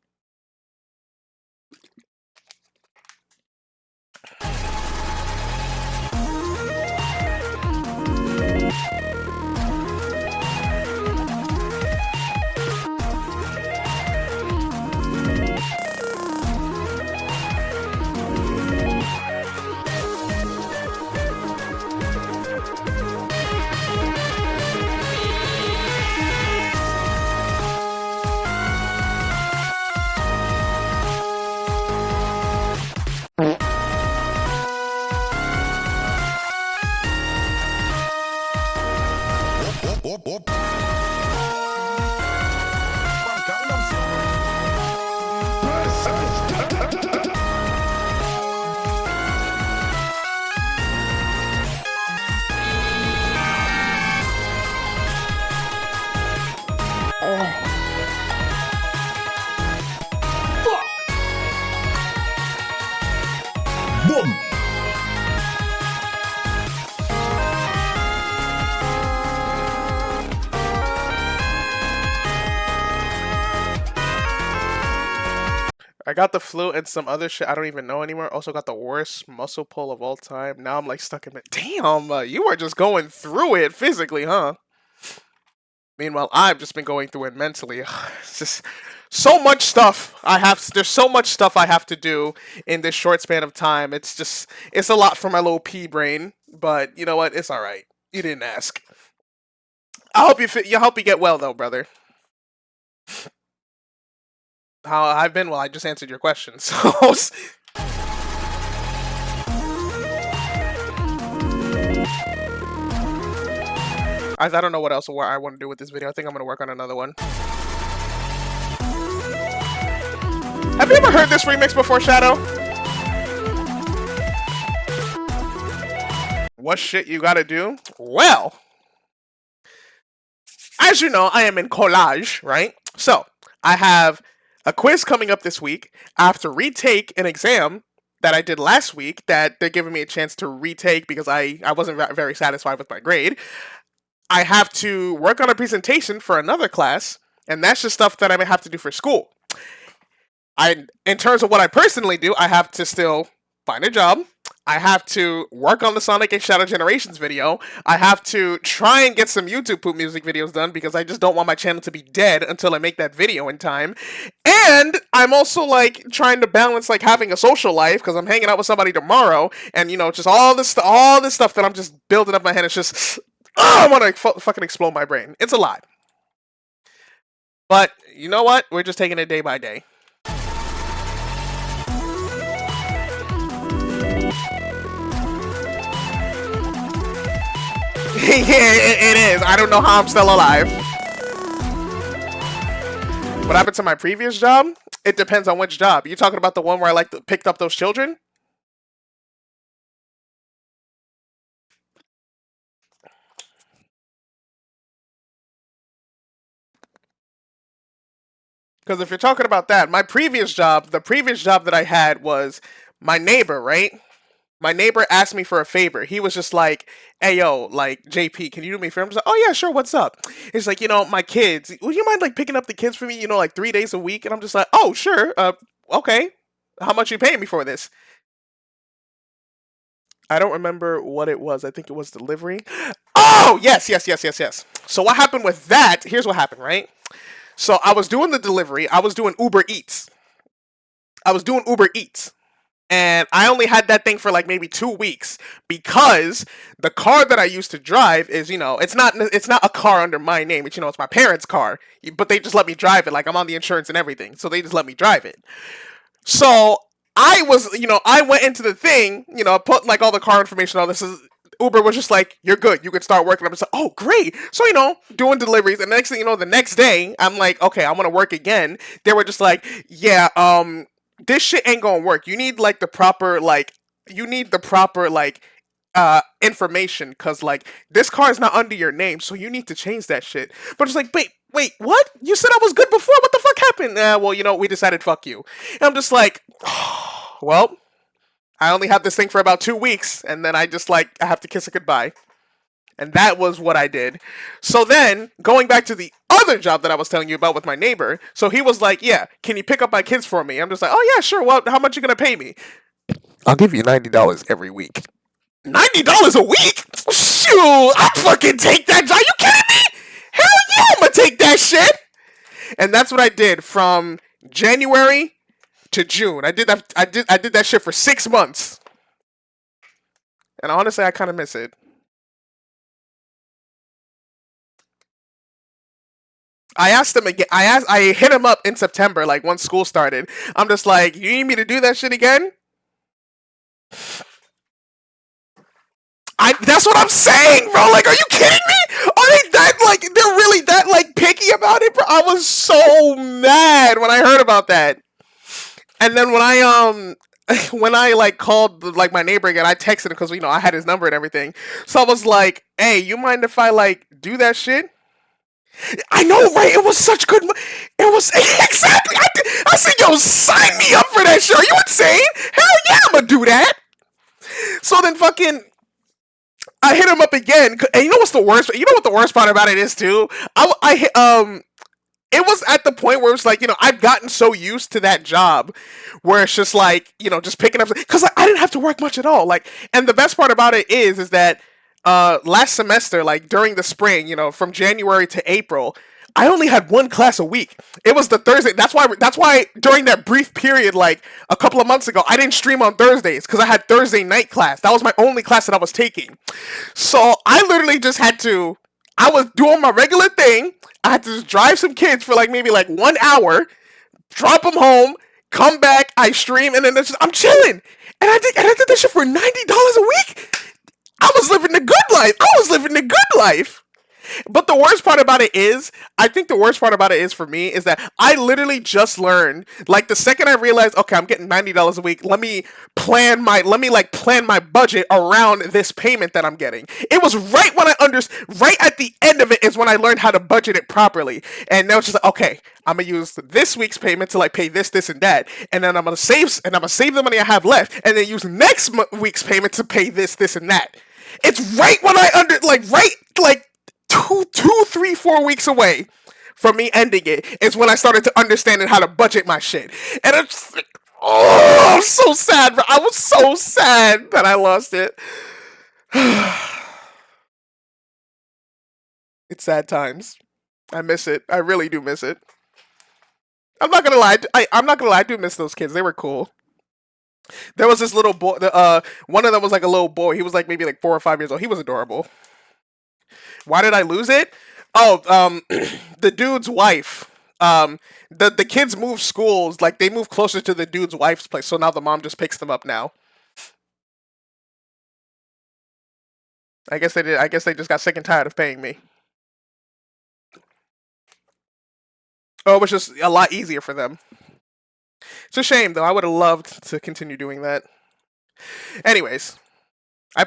I got the flu and some other shit I don't even know anymore. Also got the worst muscle pull of all time. Now I'm like stuck in it. Damn, you are just going through it physically, huh? Meanwhile, I've just been going through it mentally. It's just so much stuff I have. There's so much stuff I have to do in this short span of time. It's a lot for my little pea brain. But you know what? It's all right. You didn't ask. I hope you hope you get well though, brother. How I've been? Well, I just answered your question. So I don't know what else I want to do with this video. I think I'm gonna work on another one. Have you ever heard this remix before, Shadow? What shit you gotta do? Well, as you know, I am in collage, right? So I have a quiz coming up this week. I have to retake an exam that I did last week that they're giving me a chance to retake because I wasn't very satisfied with my grade. I have to work on a presentation for another class, and that's just stuff that I may have to do for school. In terms of what I personally do, I have to still find a job. I have to work on the Sonic and Shadow Generations video. I have to try and get some YouTube poop music videos done because I just don't want my channel to be dead until I make that video in time. And I'm also like trying to balance like having a social life because I'm hanging out with somebody tomorrow, and you know, just all this stuff that I'm just building up my head. It's just I want to fucking explode my brain. It's a lot. But you know what? We're just taking it day by day. Yeah, it is. I don't know how I'm still alive. What happened to my previous job? It depends on which job. You talking about the one where I picked up those children? Because if you're talking about that, my previous job, the previous job that I had was my neighbor, right? My neighbor asked me for a favor. He was just like, "Hey yo, like JP, can you do me a favor?" I was like, "Oh yeah, sure. What's up?" He's like, my kids. Would you mind like picking up the kids for me? Like 3 days a week. And I'm just like, "Oh sure. Okay. How much you paying me for this?" I don't remember what it was. I think it was delivery. Oh yes, yes, yes, yes, yes. So what happened with that? Here's what happened, right? So I was doing the delivery. I was doing Uber Eats. I was doing Uber Eats. And I only had that thing for like maybe 2 weeks because the car that I used to drive is, it's not a car under my name. It's my parents' car, but they just let me drive it. Like I'm on the insurance and everything, so they just let me drive it. So I went into the thing, put like all the car information. All this is Uber was just like, "You're good. You can start working." I'm just like, "Oh, great!" So doing deliveries, and the next thing you know, the next day, I'm like, "Okay, I want to work again." They were just like, "Yeah, this shit ain't gonna work. You need like the proper information because like this car is not under your name, so you need to change that shit." But it's like, wait, what? You said I was good before. What the fuck happened? Well, we decided fuck you. And I'm just like, well, I only have this thing for about 2 weeks, and then I have to kiss it goodbye. And that was what I did. So then, going back to the other job that I was telling you about with my neighbor, so he was like, "Yeah, can you pick up my kids for me?" I'm just like, "Oh yeah, sure. Well, how much you gonna pay me?" "I'll give you $90 every week." $90 a week? Shoot, I'll fucking take that job. You kidding me? Hell yeah, I'm gonna take that shit. And that's what I did from January to June. I did that shit for 6 months. And honestly, I kind of miss it. I asked him again. I hit him up in September, like once school started. I'm just like, "You need me to do that shit again?" That's what I'm saying, bro. Like, are you kidding me? Are they they're really that like picky about it, bro? I was so mad when I heard about that. And then when I when I like called like my neighbor again, I texted him because I had his number and everything. So I was like, "Hey, you mind if I like do that shit?" I know, right? It was such good. It was exactly. I said, "Yo, sign me up for that show." Are you insane? Hell yeah, I'm gonna do that. So then, fucking, I hit him up again, and you know what's the worst? You know what the worst part about it is too? It was at the point where it was like, I've gotten so used to that job where it's just like, just picking up because like, I didn't have to work much at all. Like, and the best part about it is that last semester, like during the spring, from January to April, I only had one class a week. It was the Thursday. That's why during that brief period, like a couple of months ago, I didn't stream on Thursdays because I had Thursday night class. That was my only class that I was taking. So I literally just had to. I was doing my regular thing. I had to just drive some kids for like maybe like 1 hour, drop them home, come back, I stream, and then I'm chilling. And I did that shit for $90 a week. I was living the good life. I was living the good life. But the worst part about it is, I think the worst part about it is for me is that I literally just learned, like the second I realized, okay, I'm getting $90 a week. Let me plan my budget around this payment that I'm getting. It was right when right at the end of it is when I learned how to budget it properly. And now it's just like, okay, I'm gonna use this week's payment to like pay this, and that, and then I'm gonna save the money I have left, and then use next week's payment to pay this, and that. It's right when right 2, 3, 4 weeks away from me ending it is when I started to understand how to budget my shit. And it's like, oh, I'm so sad, bro. I was so sad that I lost it. It's sad times. I miss it. I really do miss it. I'm not gonna lie. I'm not gonna lie. I do miss those kids. They were cool. There was this little boy. One of them was like a little boy. He was like maybe like 4 or 5 years old. He was adorable. Why did I lose it? Oh, the dude's wife. The kids moved schools. Like they moved closer to the dude's wife's place. So now the mom just picks them up now. I guess they did. I guess they just got sick and tired of paying me. Oh, it was just a lot easier for them. It's a shame though. I would have loved to continue doing that. Anyways, I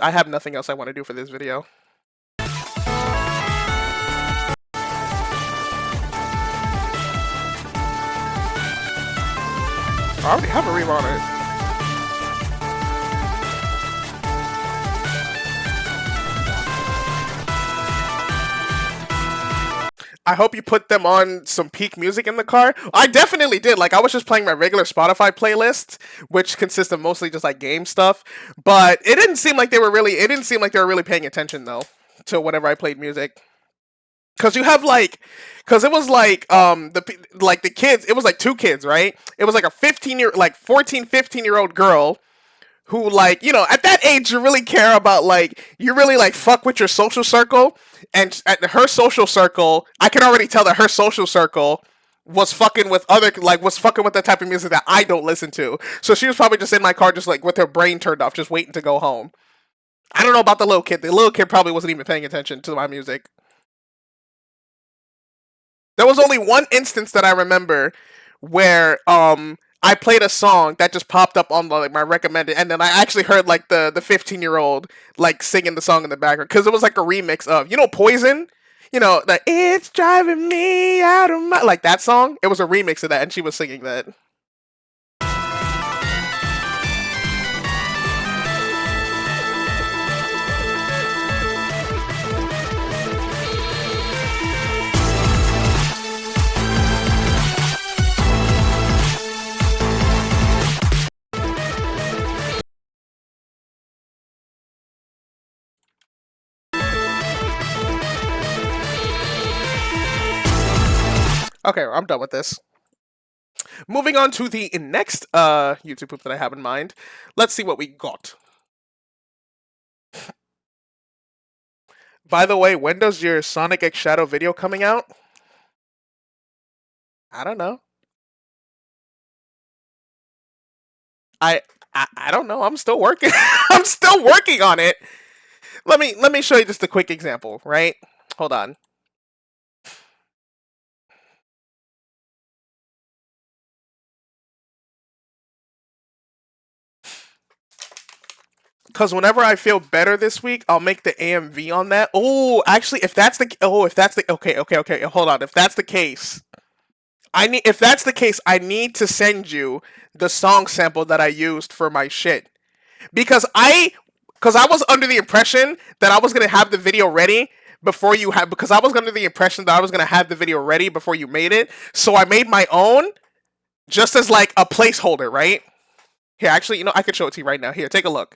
have nothing else I want to do for this video. I already have a ream on it. I hope you put them on some peak music in the car. I definitely did. Like I was just playing my regular Spotify playlist, which consists of mostly just like game stuff. But it didn't seem like they were really. It didn't seem like they were really paying attention though to whenever I played music. Cause you have like, cause it was like the kids. It was like two kids, right? It was like a 15-year, like 14, 15-year-old girl who like at that age you really care about like you really like fuck with your social circle, and at her social circle I can already tell that her social circle was fucking with other like was fucking with the type of music that I don't listen to. So she was probably just in my car just like with her brain turned off, just waiting to go home. I don't know about the little kid. The little kid probably wasn't even paying attention to my music. There was only one instance that I remember where I played a song that just popped up on like my recommended, and then I actually heard like the 15-year-old like singing the song in the background because it was like a remix of Poison. That it's driving me out of my like that song. It was a remix of that, and she was singing that. Okay, I'm done with this. Moving on to the next YouTube poop that I have in mind. Let's see what we got. By the way, when does your Sonic X Shadow video coming out? I don't know. I don't know. I'm still working. I'm still working on it. Let me show you just a quick example, right? Hold on. Because whenever I feel better this week, I'll make the AMV on that. Oh, actually, if that's the okay, hold on. If that's the case, I need to send you the song sample that I used for my shit. Because I was under the impression that I was gonna have the video ready before you had because I was under the impression that I was gonna have the video ready before you made it. So I made my own just as like a placeholder, right? Here, actually, I can show it to you right now. Here, take a look.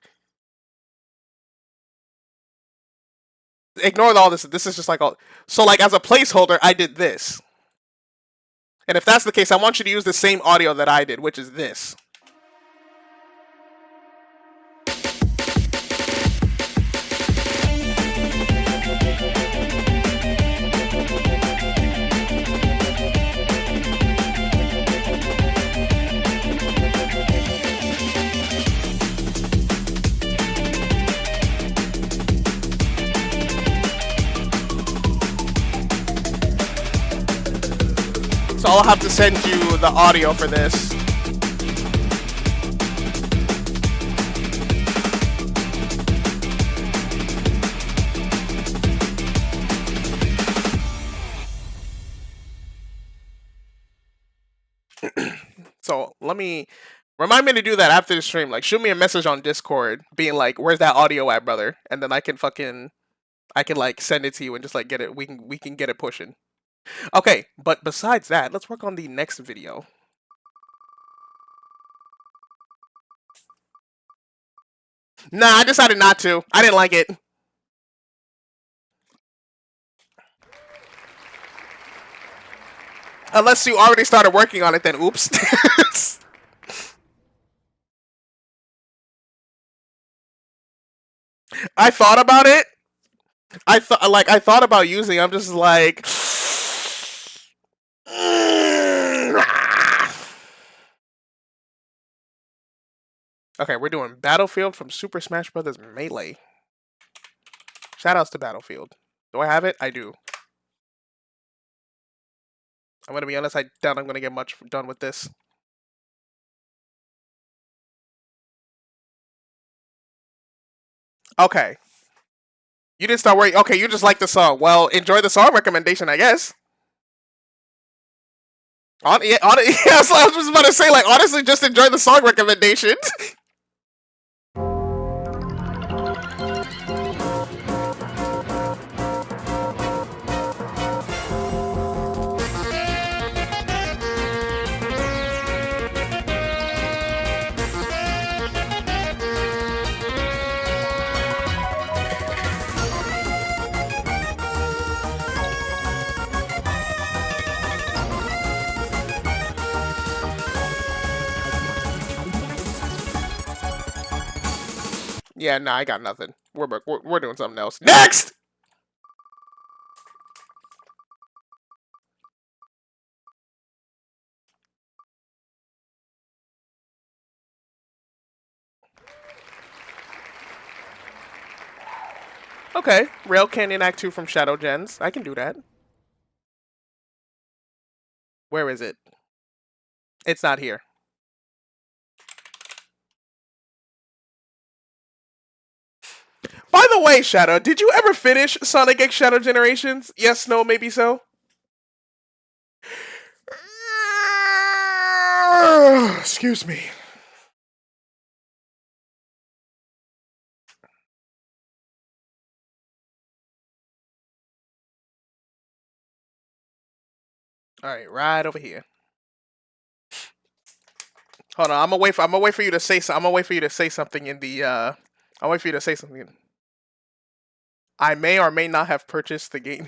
Ignore all this. This is just like all. So like as a placeholder, I did this. And if that's the case, I want you to use the same audio that I did, which is this. So I'll have to send you the audio for this. So remind me to do that after the stream. Like shoot me a message on Discord being like, where's that audio at, brother? And then I can like send it to you and just like get it. We can get it pushing. Okay, but besides that, let's work on the next video. Nah, I decided not to. I didn't like it. Unless you already started working on it, then oops. I thought about it. I thought about using. I'm just like. Okay, we're doing Battlefield from Super Smash Bros. Melee. Shoutouts to Battlefield. Do I have it? I do. I'm gonna be honest. I doubt I'm gonna get much done with this. Okay. You didn't start worrying. Okay, you just like the song. Well, enjoy the song recommendation, I guess. Yeah, I was just about to say, like, honestly, just enjoy the song recommendation. Yeah, nah, I got nothing. We're doing something else. Next! Okay, Rail Canyon Act 2 from Shadow Gens. I can do that. Where is it? It's not here. By the way, Shadow, did you ever finish Sonic X Shadow Generations? Yes, no, maybe so? Excuse me. All right, right over here. Hold on, I'm gonna wait for you to say so. I'm gonna wait for you to say something in the. I'll wait for you to say something. I may or may not have purchased the game.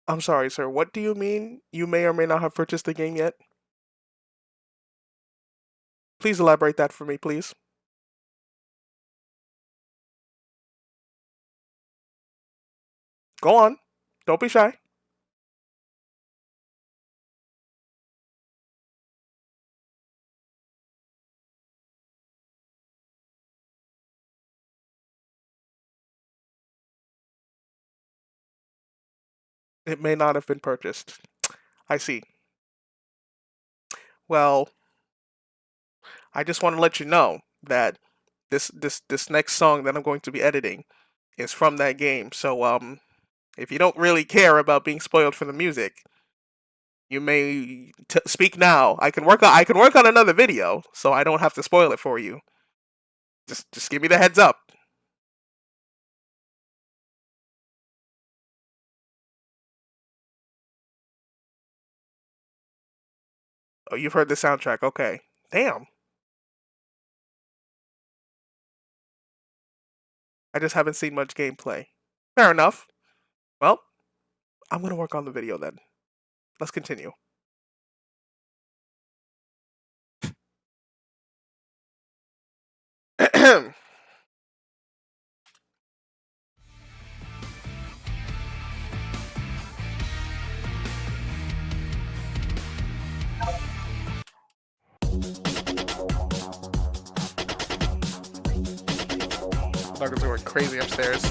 I'm sorry, sir. What do you mean? You may or may not have purchased the game yet? Please elaborate that for me, please. Go on. Don't be shy. It may not have been purchased. I see. Well, I just want to let you know that this next song that I'm going to be editing is from that game. So if you don't really care about being spoiled for the music, you may speak now. I can work on another video, so I don't have to spoil it for you. Just give me the heads up. Oh, you've heard the soundtrack. Okay. Damn. I just haven't seen much gameplay. Fair enough. Well, I'm gonna work on the video then. Let's continue. Doggers are going crazy upstairs.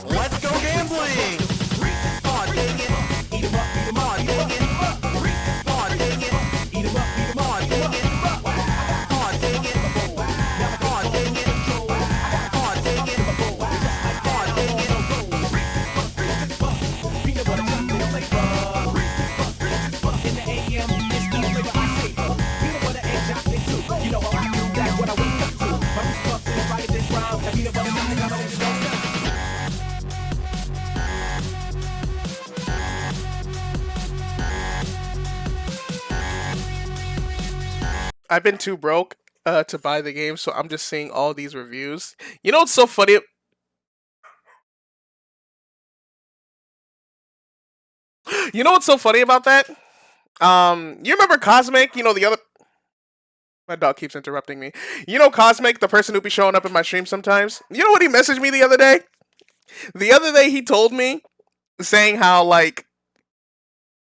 Let's go gambling! Aw, dang it. Eat 'em up, beat 'em up, aw, dang it. Aw, dang it. Eat 'em up, beat 'em up, aw, dang it. Aw, dang it. Aw, dang it. Aw, dang it. Aw, dang it. Peanut butter chocolate flavor. In the AM, it's the flavor I savor. Peanut butter and chocolate too. You know how I do that when I wake up to. My Reese's Puffs inspired this rhyme. That peanut butter chocolate got on the show. I've been too broke to buy the game, so I'm just seeing all these reviews. You know what's so funny? You know what's so funny about that? You remember Cosmic? You know the other. My dog keeps interrupting me. You know Cosmic, the person who be showing up in my stream sometimes. You know what he messaged me the other day? The other day he told me saying how like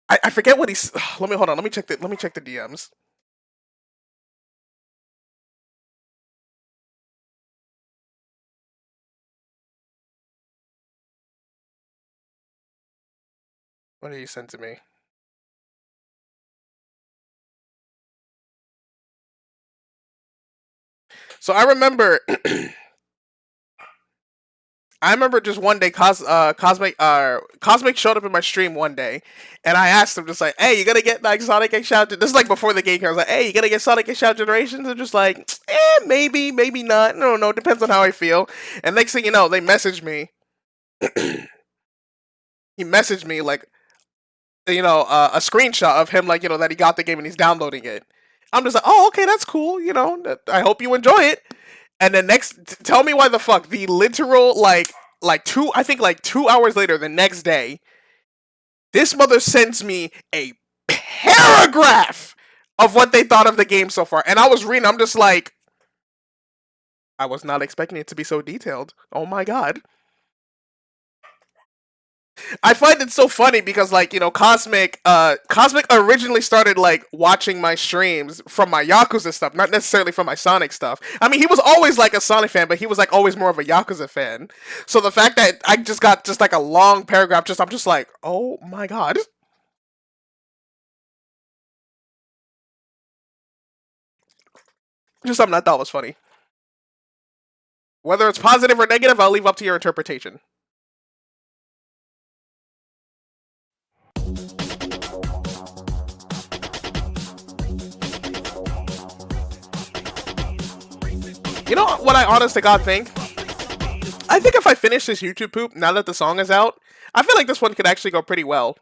I forget what he's. Let me hold on. Let me check the DMs. What did he send to me? So I remember I remember just one day, Cosmic showed up in my stream one day, and I asked him just like, "Hey, you gonna get like Sonic X Shout?" This is like before the game came. I was like, "Hey, you gonna get Sonic X Shout Generations?" And just like, maybe, maybe not. No, no, depends on how I feel. And next thing you know, they messaged me. He messaged me like, a screenshot of him like, that he got the game and he's downloading it. I'm just like, oh, okay, that's cool. I hope you enjoy it. And then tell me why the fuck the literal I think like 2 hours later, the next day, this mother sends me a paragraph of what they thought of the game so far, and I was reading. I'm just like, I was not expecting it to be so detailed. Oh my god. I find it so funny because Cosmic originally started like watching my streams from my Yakuza stuff, not necessarily from my Sonic stuff. I mean, he was always like a Sonic fan, but he was like always more of a Yakuza fan. So the fact that I just got just like a long paragraph, I'm just like, oh my god. Just something I thought was funny. Whether it's positive or negative, I'll leave up to your interpretation. You know what I honest to God think? I think if I finish this YouTube poop, now that the song is out, I feel like this one could actually go pretty well.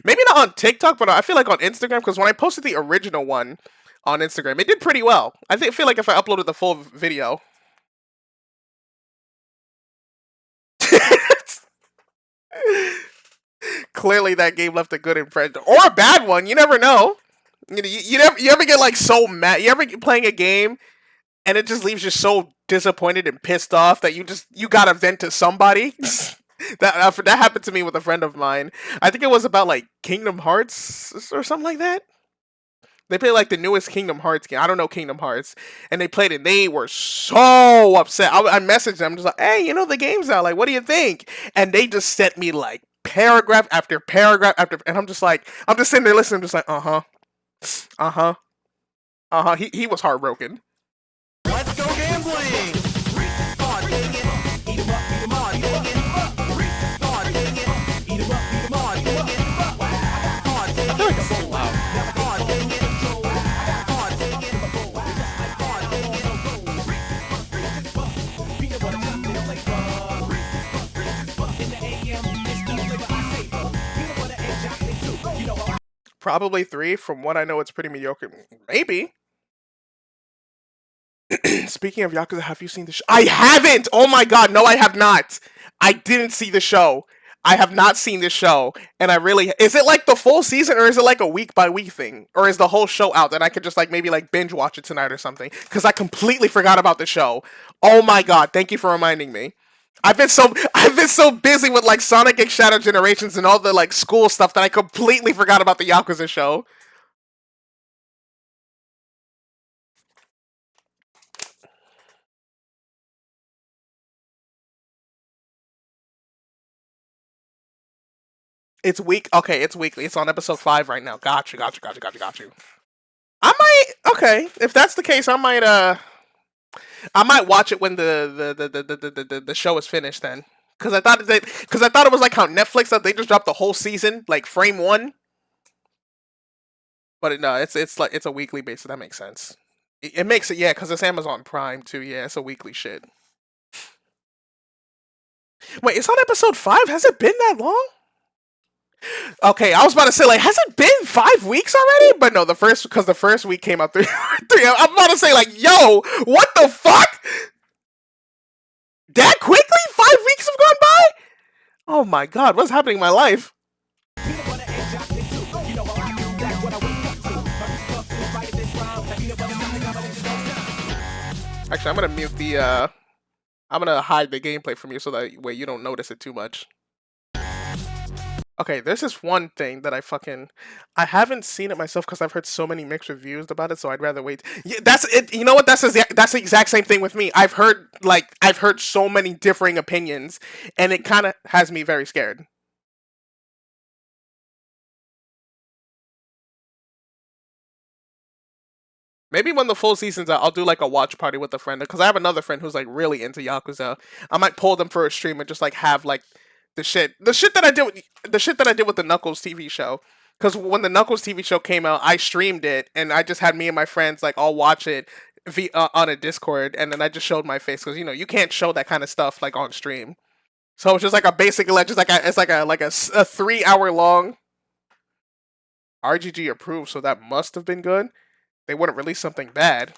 Maybe not on TikTok, but I feel like on Instagram, because when I posted the original one on Instagram, it did pretty well. I feel like if I uploaded the full video. Clearly that game left a good impression. Or a bad one, you never know. You ever get like so mad, you ever get playing a game and it just leaves you so disappointed and pissed off that you gotta vent to somebody. That happened to me with a friend of mine. I think it was about like Kingdom Hearts or something like that. They played like the newest Kingdom Hearts game. I don't know Kingdom Hearts, and they played it. And they were so upset. I messaged them just like, "Hey, the game's out. Like, what do you think?" And they just sent me like paragraph after paragraph after, and I'm just sitting there listening, just like, uh huh, uh huh, uh huh. He was heartbroken. Let's go gambling! Aw, dang it. Eat 'em up, beat 'em up, dang it. Aw, dang it. Eat 'em up, beat 'em up, dang it. Aw, dang it. I feel like it's so loud. Aw, dang it. Aw, dang it. Aw, dang it. Peanut butter chocolate flavor. In the AM, it's the flavor I savor. Peanut butter and chocolate too. You know how I Probably 3. From what I know, it's pretty mediocre. Maybe. Speaking of Yakuza, have you seen the show? I haven't! Oh my god, no, I have not. I didn't see the show. I have not seen this show, and I really. Is it like the full season, or is it like a week by week thing, or is the whole show out and I could just like maybe like binge watch it tonight or something? Because I completely forgot about the show. Oh my god, thank you for reminding me. I've been so busy with like Sonic X Shadow Generations and all the like school stuff that I completely forgot about the Yakuza show. It's week. Okay, it's weekly. It's on episode 5 right now. Got you. I might. Okay, if that's the case, I might watch it when the show is finished. Then, because I thought it was like how Netflix that they just dropped the whole season like frame one. But no, it's like it's a weekly basis. That makes sense. It makes it, yeah, because it's Amazon Prime too. Yeah, it's a weekly shit. Wait, it's on episode 5. Has it been that long? Okay, I was about to say like, has it been 5 weeks already? But no, the first week came out 3. I'm about to say like, yo, what the fuck? That quickly? 5 weeks have gone by? Oh my god, what's happening in my life? peanut butter and chocolate too. You know how I do that when I wake up to. My Reese's Puffs is right in this rhyme. Peanut butter chocolate combination don't stop. Actually, I'm gonna mute the I'm gonna hide the gameplay from you so that way you don't notice it too much. Okay, there's this one thing that I haven't seen it myself because I've heard so many mixed reviews about it, so I'd rather wait. Yeah, that's it. You know what? That's the exact same thing with me. I've heard so many differing opinions, and it kind of has me very scared. Maybe when the full season's out, I'll do like a watch party with a friend because I have another friend who's like really into Yakuza. I might pull them for a stream and just like have like the shit that I did, the shit that I did with the Knuckles TV show. Because when the Knuckles TV show came out, I streamed it and I just had me and my friends like all watch it on a Discord, and then I just showed my face because you can't show that kind of stuff like on stream. So it's just like a basically like just like a, it's like a 3 hour long RGG approved. So that must have been good. They wouldn't release something bad.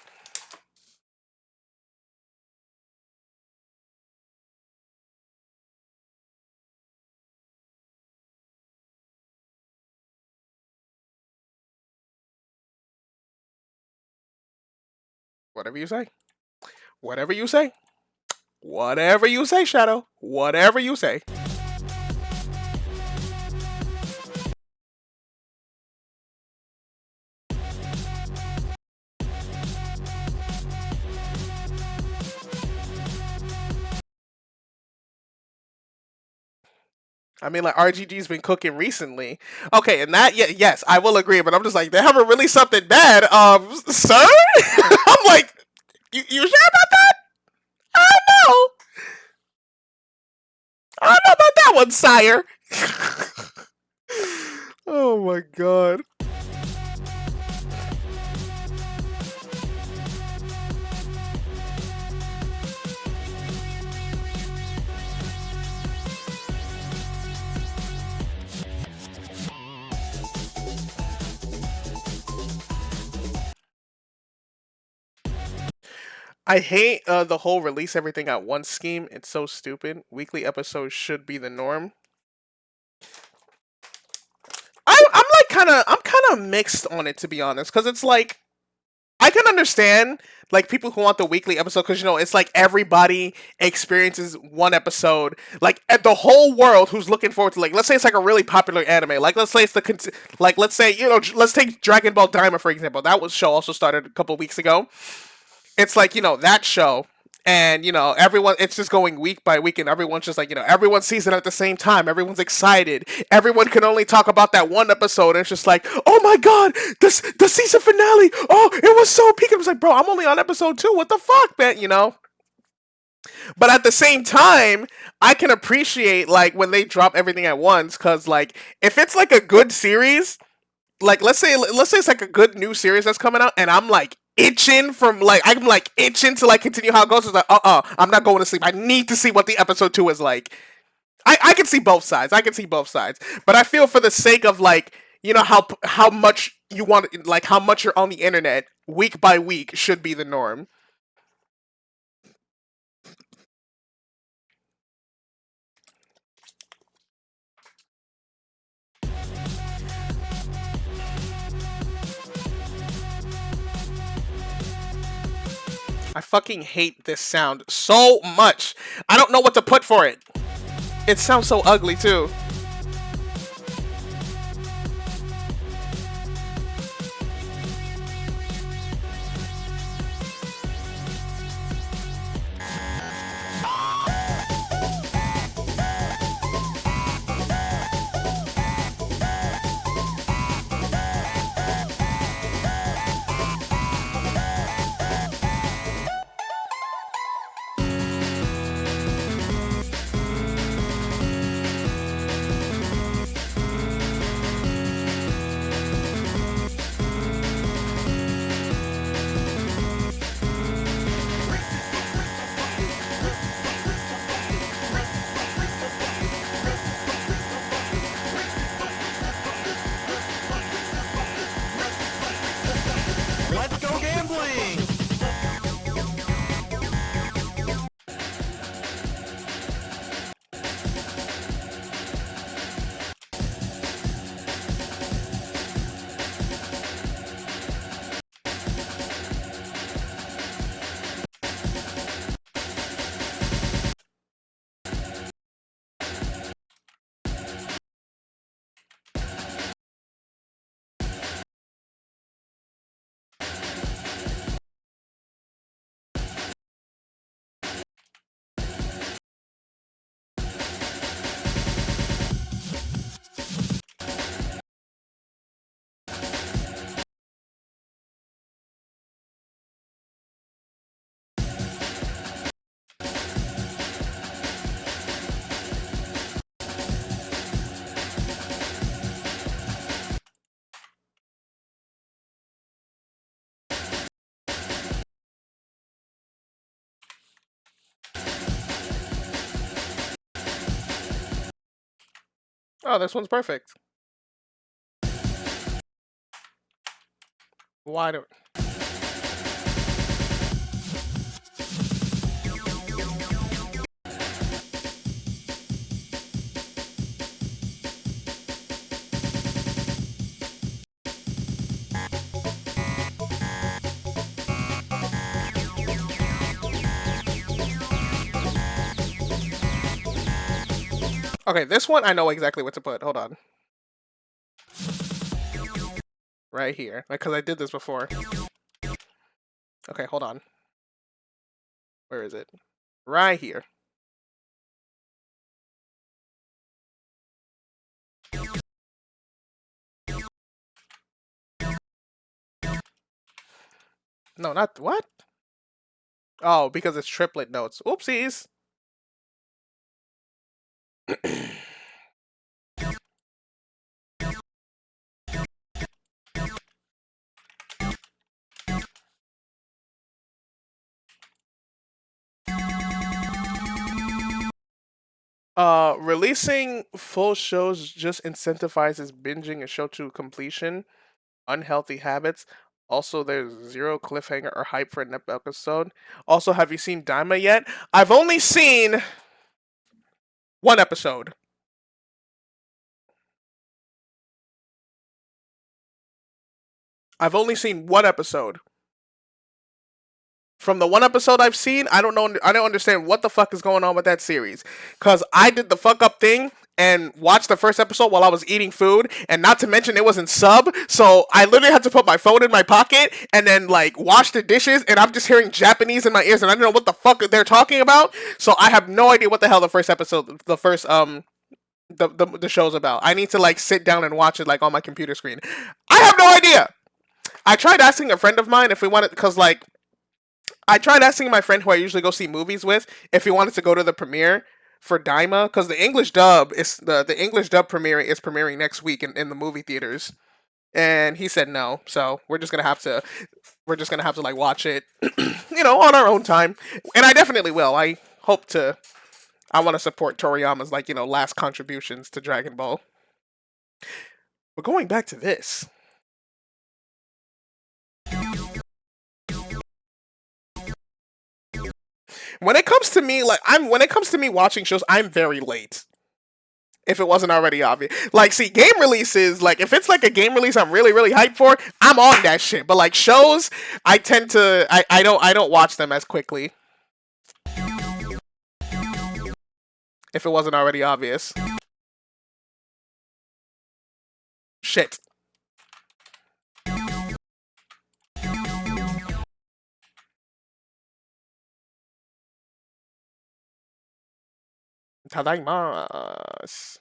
Whatever you say. Whatever you say. Whatever you say, Shadow. Whatever you say. I mean, like RGG's been cooking recently. Okay, and that yes, I will agree. But I'm just like they haven't released something bad, sir. I'm like, you sure about that? I don't know. I don't know about that one, sire. Oh my god. I hate the whole release everything at once scheme. It's so stupid. Weekly episodes should be the norm. I'm kind of mixed on it, to be honest, because it's like I can understand like people who want the weekly episode because it's like everybody experiences one episode, like at the whole world who's looking forward to, like, let's say it's like a really popular anime, like let's say it's like let's say let's take Dragon Ball Diamond for example. That was show also started a couple weeks ago. It's like that show, and everyone, it's just going week by week, and everyone's just like everyone sees it at the same time, everyone's excited, everyone can only talk about that one episode, and it's just like, oh my god, this the season finale, oh, it was so peak. I was like, bro, I'm only on episode 2, what the fuck, man. But at the same time, I can appreciate like when they drop everything at once, because like if it's like a good series, like let's say it's like a good new series that's coming out, and I'm like itching I'm like itching to like continue how it goes. It's like I'm not going to sleep. I need to see what the episode 2 is like. I can see both sides. I can see both sides. But I feel for the sake of like how much you want, like how much you're on the internet week by week should be the norm. I fucking hate this sound so much. I don't know what to put for it. It sounds so ugly too. Oh, this one's perfect. Why do? Okay, this one I know exactly what to put. Hold on. Right here, because I did this before. Okay, hold on. Where is it? Right here. No, not what? Oh, because it's triplet notes. Oopsies. Releasing full shows just incentivizes binging a show to completion, unhealthy habits. Also, there's zero cliffhanger or hype for an episode. Also, have you seen Daima yet? I've only seen one episode. I've only seen one episode. From the one episode I've seen, I don't know. I don't understand what the fuck is going on with that series. Cause I did the fuck up thing and watched the first episode while I was eating food, and not to mention it was in sub. So I literally had to put my phone in my pocket and then like wash the dishes, and I'm just hearing Japanese in my ears, and I don't know what the fuck they're talking about. So I have no idea what the hell the first episode, the first the show's about. I need to like sit down and watch it like on my computer screen. I have no idea. I tried asking a friend of mine if we wanted, cause like I tried asking my friend who I usually go see movies with if he wanted to go to the premiere for Daima, because the English dub premiere is premiering next week in the movie theaters, and he said no. So we're just gonna have to like watch it, on our own time, and I definitely will. I hope to. I want to support Toriyama's like last contributions to Dragon Ball. But going back to this, when it comes to me, when it comes to me watching shows, I'm very late. If it wasn't already obvious, like, see, game releases, like, if it's like a game release I'm really really hyped for, I'm on that shit. But like shows, I tend to, I don't watch them as quickly. If it wasn't already obvious, shit. Tadaimasu.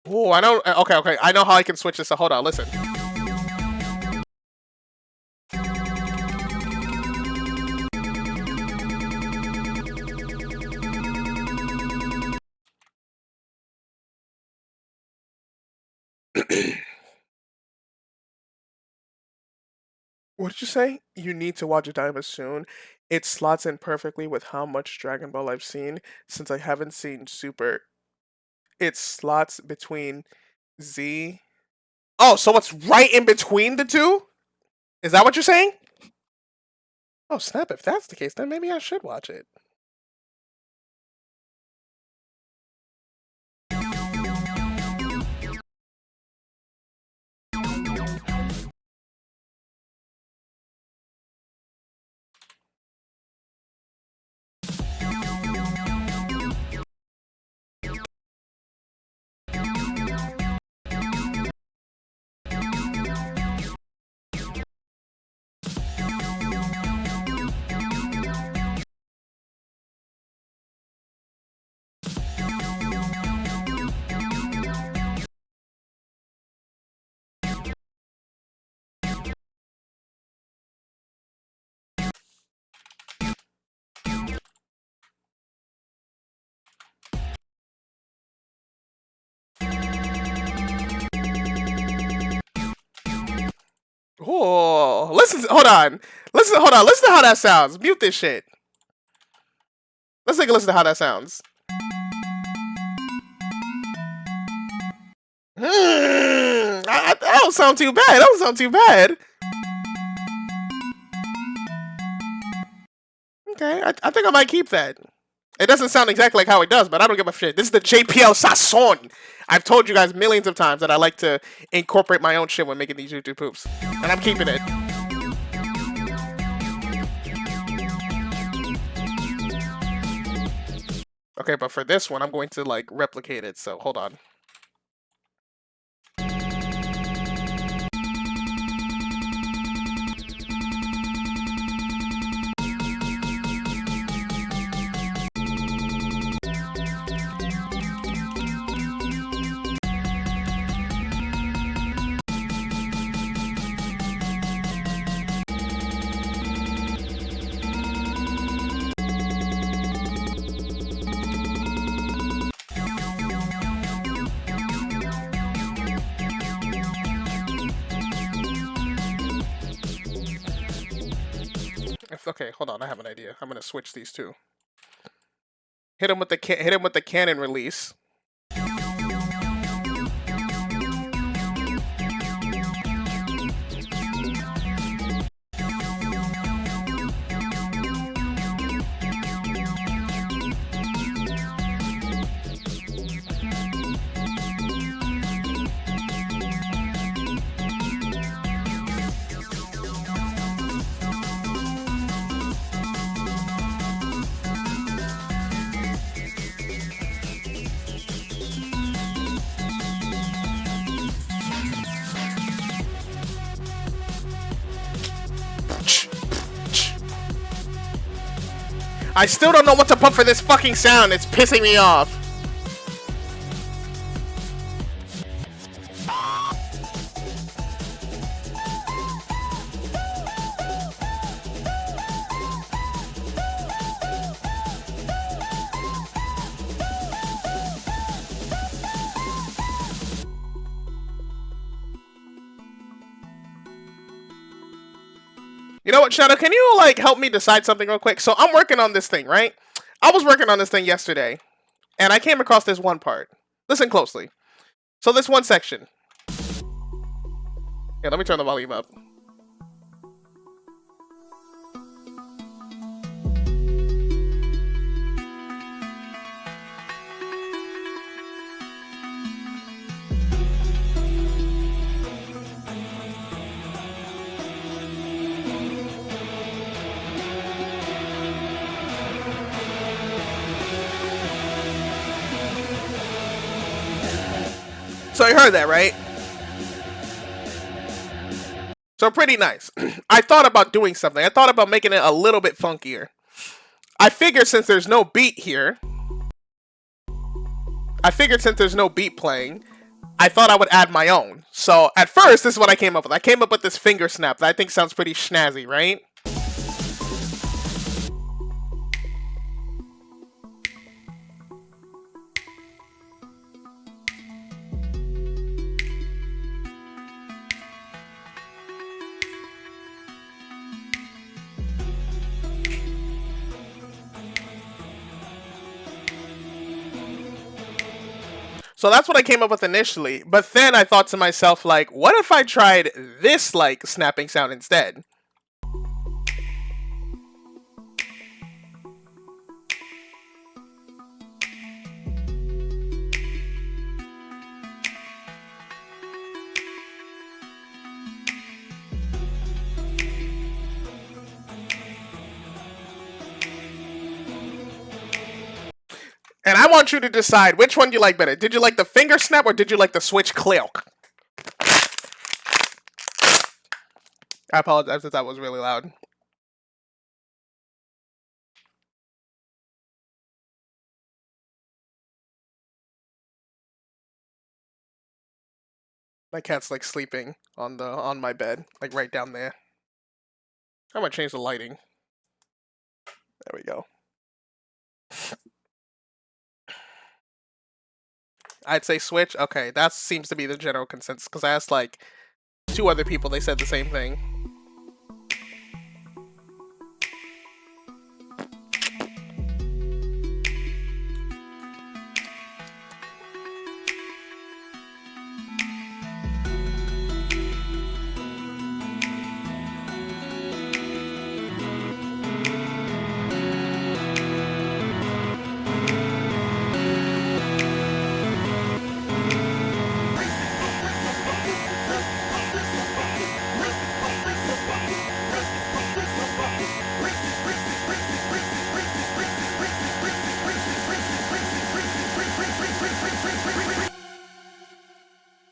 Oh, I know. Okay, okay. I know how I can switch this. So hold on, listen. What did you say? You need to watch Daima soon. It slots in perfectly with how much Dragon Ball I've seen since I haven't seen Super. It slots between Z. Oh, so it's right in between the two? Is that what you're saying? Oh, snap. If that's the case, then maybe I should watch it. Oh, listen. Hold on. Listen. Hold on. Listen to how that sounds. Mute this shit. Let's take a listen to how that sounds. That don't sound too bad. That don't sound too bad. Okay, I think I might keep that. It doesn't sound exactly like how it does, but I don't give a shit. This is the JPL Sasson. I've told you guys millions of times that I like to incorporate my own shit when making these YouTube poops. And I'm keeping it. Okay, but for this one, I'm going to, like, replicate it, so hold on. Okay, hold on. I have an idea. I'm gonna switch these two. Hit him with the cannon release. I still don't know what to put for this fucking sound. It's pissing me off. You know what, Shadow? Can you, like, help me decide something real quick? So I'm working on this thing, right? I was working on this thing yesterday, and I came across this one part. Listen closely. So this one section. Yeah, let me turn the volume up. So you heard that, right? So pretty nice. I thought about doing something. I thought about making it a little bit funkier. I figured since there's no beat here, playing, I thought I would add my own. So at first, this is what I came up with. I came up with this finger snap that I think sounds pretty snazzy, right? So that's what I came up with initially. But then I thought to myself, like, what if I tried this, like, snapping sound instead? And I want you to decide which one you like better. Did you like the finger snap or did you like the switch click? I apologize if that was really loud. My cat's like sleeping on my bed, like right down there. I'm gonna change the lighting. There we go. I'd say switch. Okay, that seems to be the general consensus because I asked like Two other people, they said the same thing.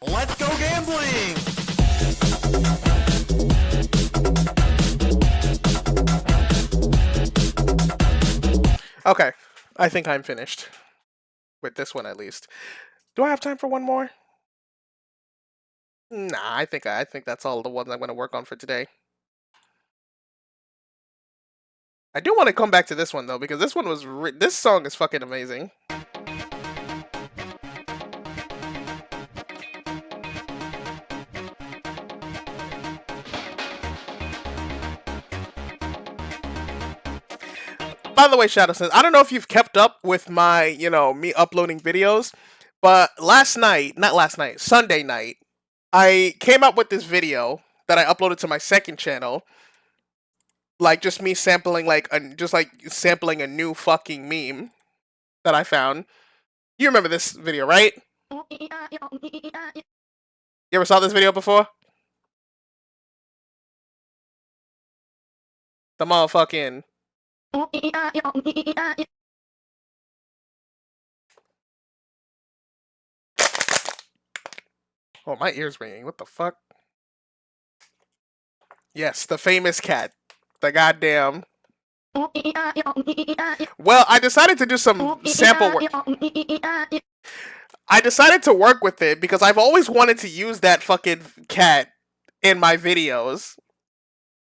Let's go gambling! Okay, I think I'm finished. With this one at least. Do I have time for one more? Nah, I think that's all the ones I'm gonna work on for today. I do want to come back to this one though, because this one was this song is fucking amazing. By the way, Shadow says, I don't know if you've kept up with my, me uploading videos, but Sunday night, I came up with this video that I uploaded to my second channel, like just me sampling sampling a new fucking meme that I found. You remember this video, right? You ever saw this video before? The motherfucking oh, my ear's ringing. What the fuck? Yes, the famous cat. The goddamn. Well, I decided to do some sample work. I decided to work with it because I've always wanted to use that fucking cat in my videos.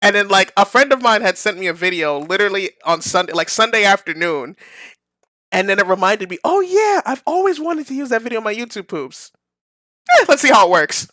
And then, like, a friend of mine had sent me a video literally on Sunday, like Sunday afternoon. And then it reminded me, oh yeah, I've always wanted to use that video on my YouTube poops. Let's see how it works.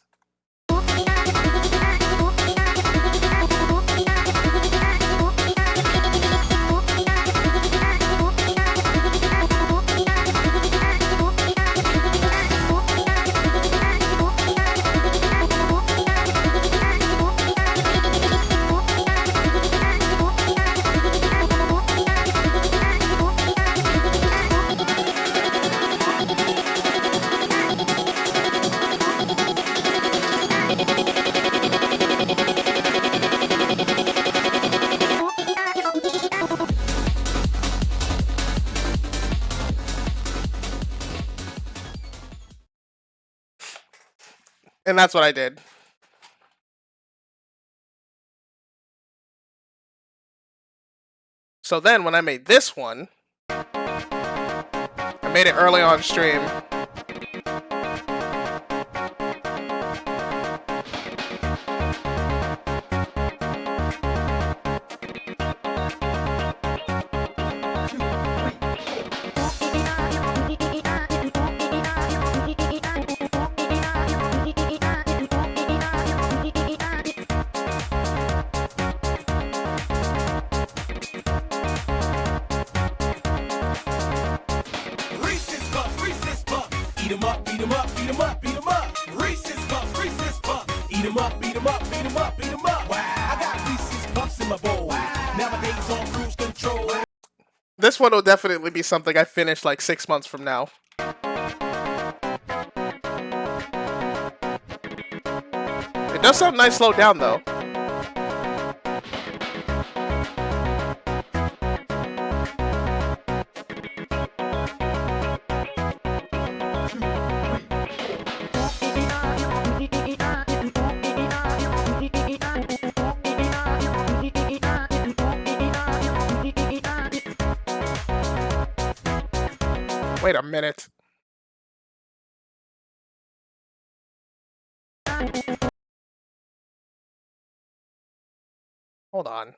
And that's what I did. So then when I made this one, I made it early on stream. Eat 'em up, beat 'em up, beat 'em up, beat 'em up. Reese's Puffs, Reese's Puffs. Eat 'em up, beat 'em up, beat 'em up, beat 'em up. Wow. I got Reese's Puffs in my bowl. Wow. Nowadays on cruise control. This one will definitely be something I finish like 6 months from now. It does sound nice slowed down though. Wait a minute. Hold on.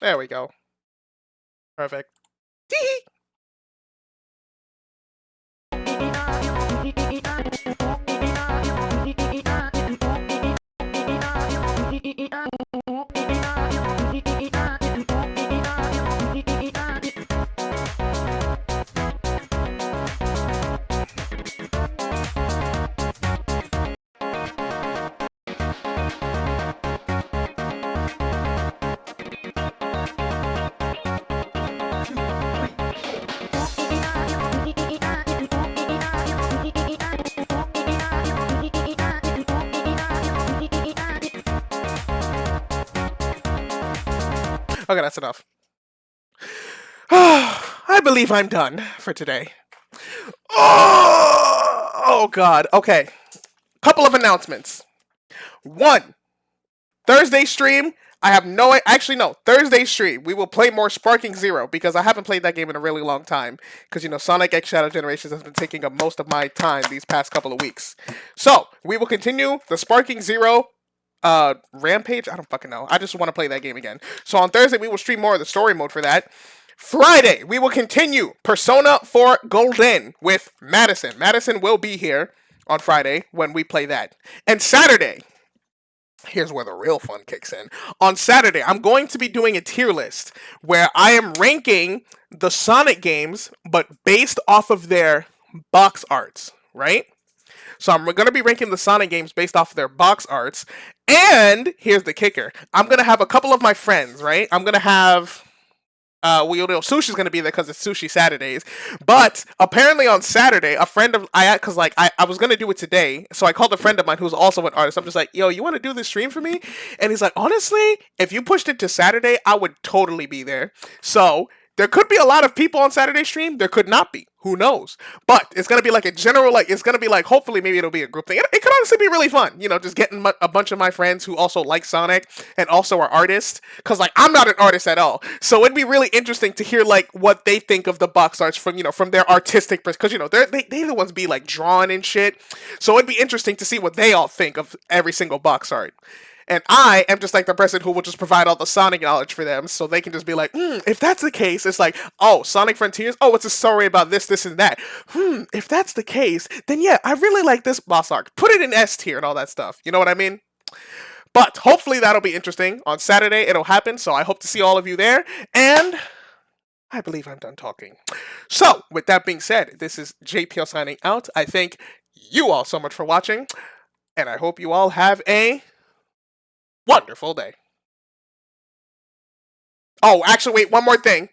There we go. Perfect. Tee-hee. Okay, that's enough. I believe I'm done for today. Oh God. Okay. Couple of announcements. One, Thursday stream. I have no. Actually, no. Thursday stream. We will play more Sparking Zero because I haven't played that game in a really long time. Because Sonic X Shadow Generations has been taking up most of my time these past couple of weeks. So we will continue the Sparking Zero Rampage. I don't fucking know. I just want to play that game again. So on Thursday we will stream more of the story mode for that. Friday we will continue Persona 4 Golden with Madison. Madison will be here on Friday when we play that. And Saturday, here's where the real fun kicks in. On Saturday, I'm going to be doing a tier list where I am ranking the Sonic games, but based off of their box arts, right? So I'm going to be ranking the Sonic games based off of their box arts. And here's the kicker. I'm going to have a couple of my friends, right? I'm going to have Sushi's gonna be there because it's Sushi Saturdays. But apparently on Saturday, a friend of I was gonna do it today, so I called a friend of mine who's also an artist. I'm just like, yo, you want to do this stream for me? And he's like, honestly, if you pushed it to Saturday, I would totally be there. So there could be a lot of people on Saturday stream. There could not be. Who knows? But it's gonna be like a general, like it's gonna be like hopefully maybe it'll be a group thing. It could honestly be really fun. Just getting a bunch of my friends who also like Sonic and also are artists. Cause like I'm not an artist at all, so it'd be really interesting to hear like what they think of the box arts from from their artistic perspective. Cause they the ones be like drawn and shit. So it'd be interesting to see what they all think of every single box art. And I am just like the person who will just provide all the Sonic knowledge for them so they can just be like, if that's the case, it's like, oh, Sonic Frontiers? Oh, it's a story about this, this, and that. If that's the case, then yeah, I really like this boss arc. Put it in S tier and all that stuff. You know what I mean? But hopefully that'll be interesting. On Saturday, it'll happen, so I hope to see all of you there. And I believe I'm done talking. So, with that being said, this is JPL signing out. I thank you all so much for watching, and I hope you all have a wonderful day. Oh, actually, wait, one more thing.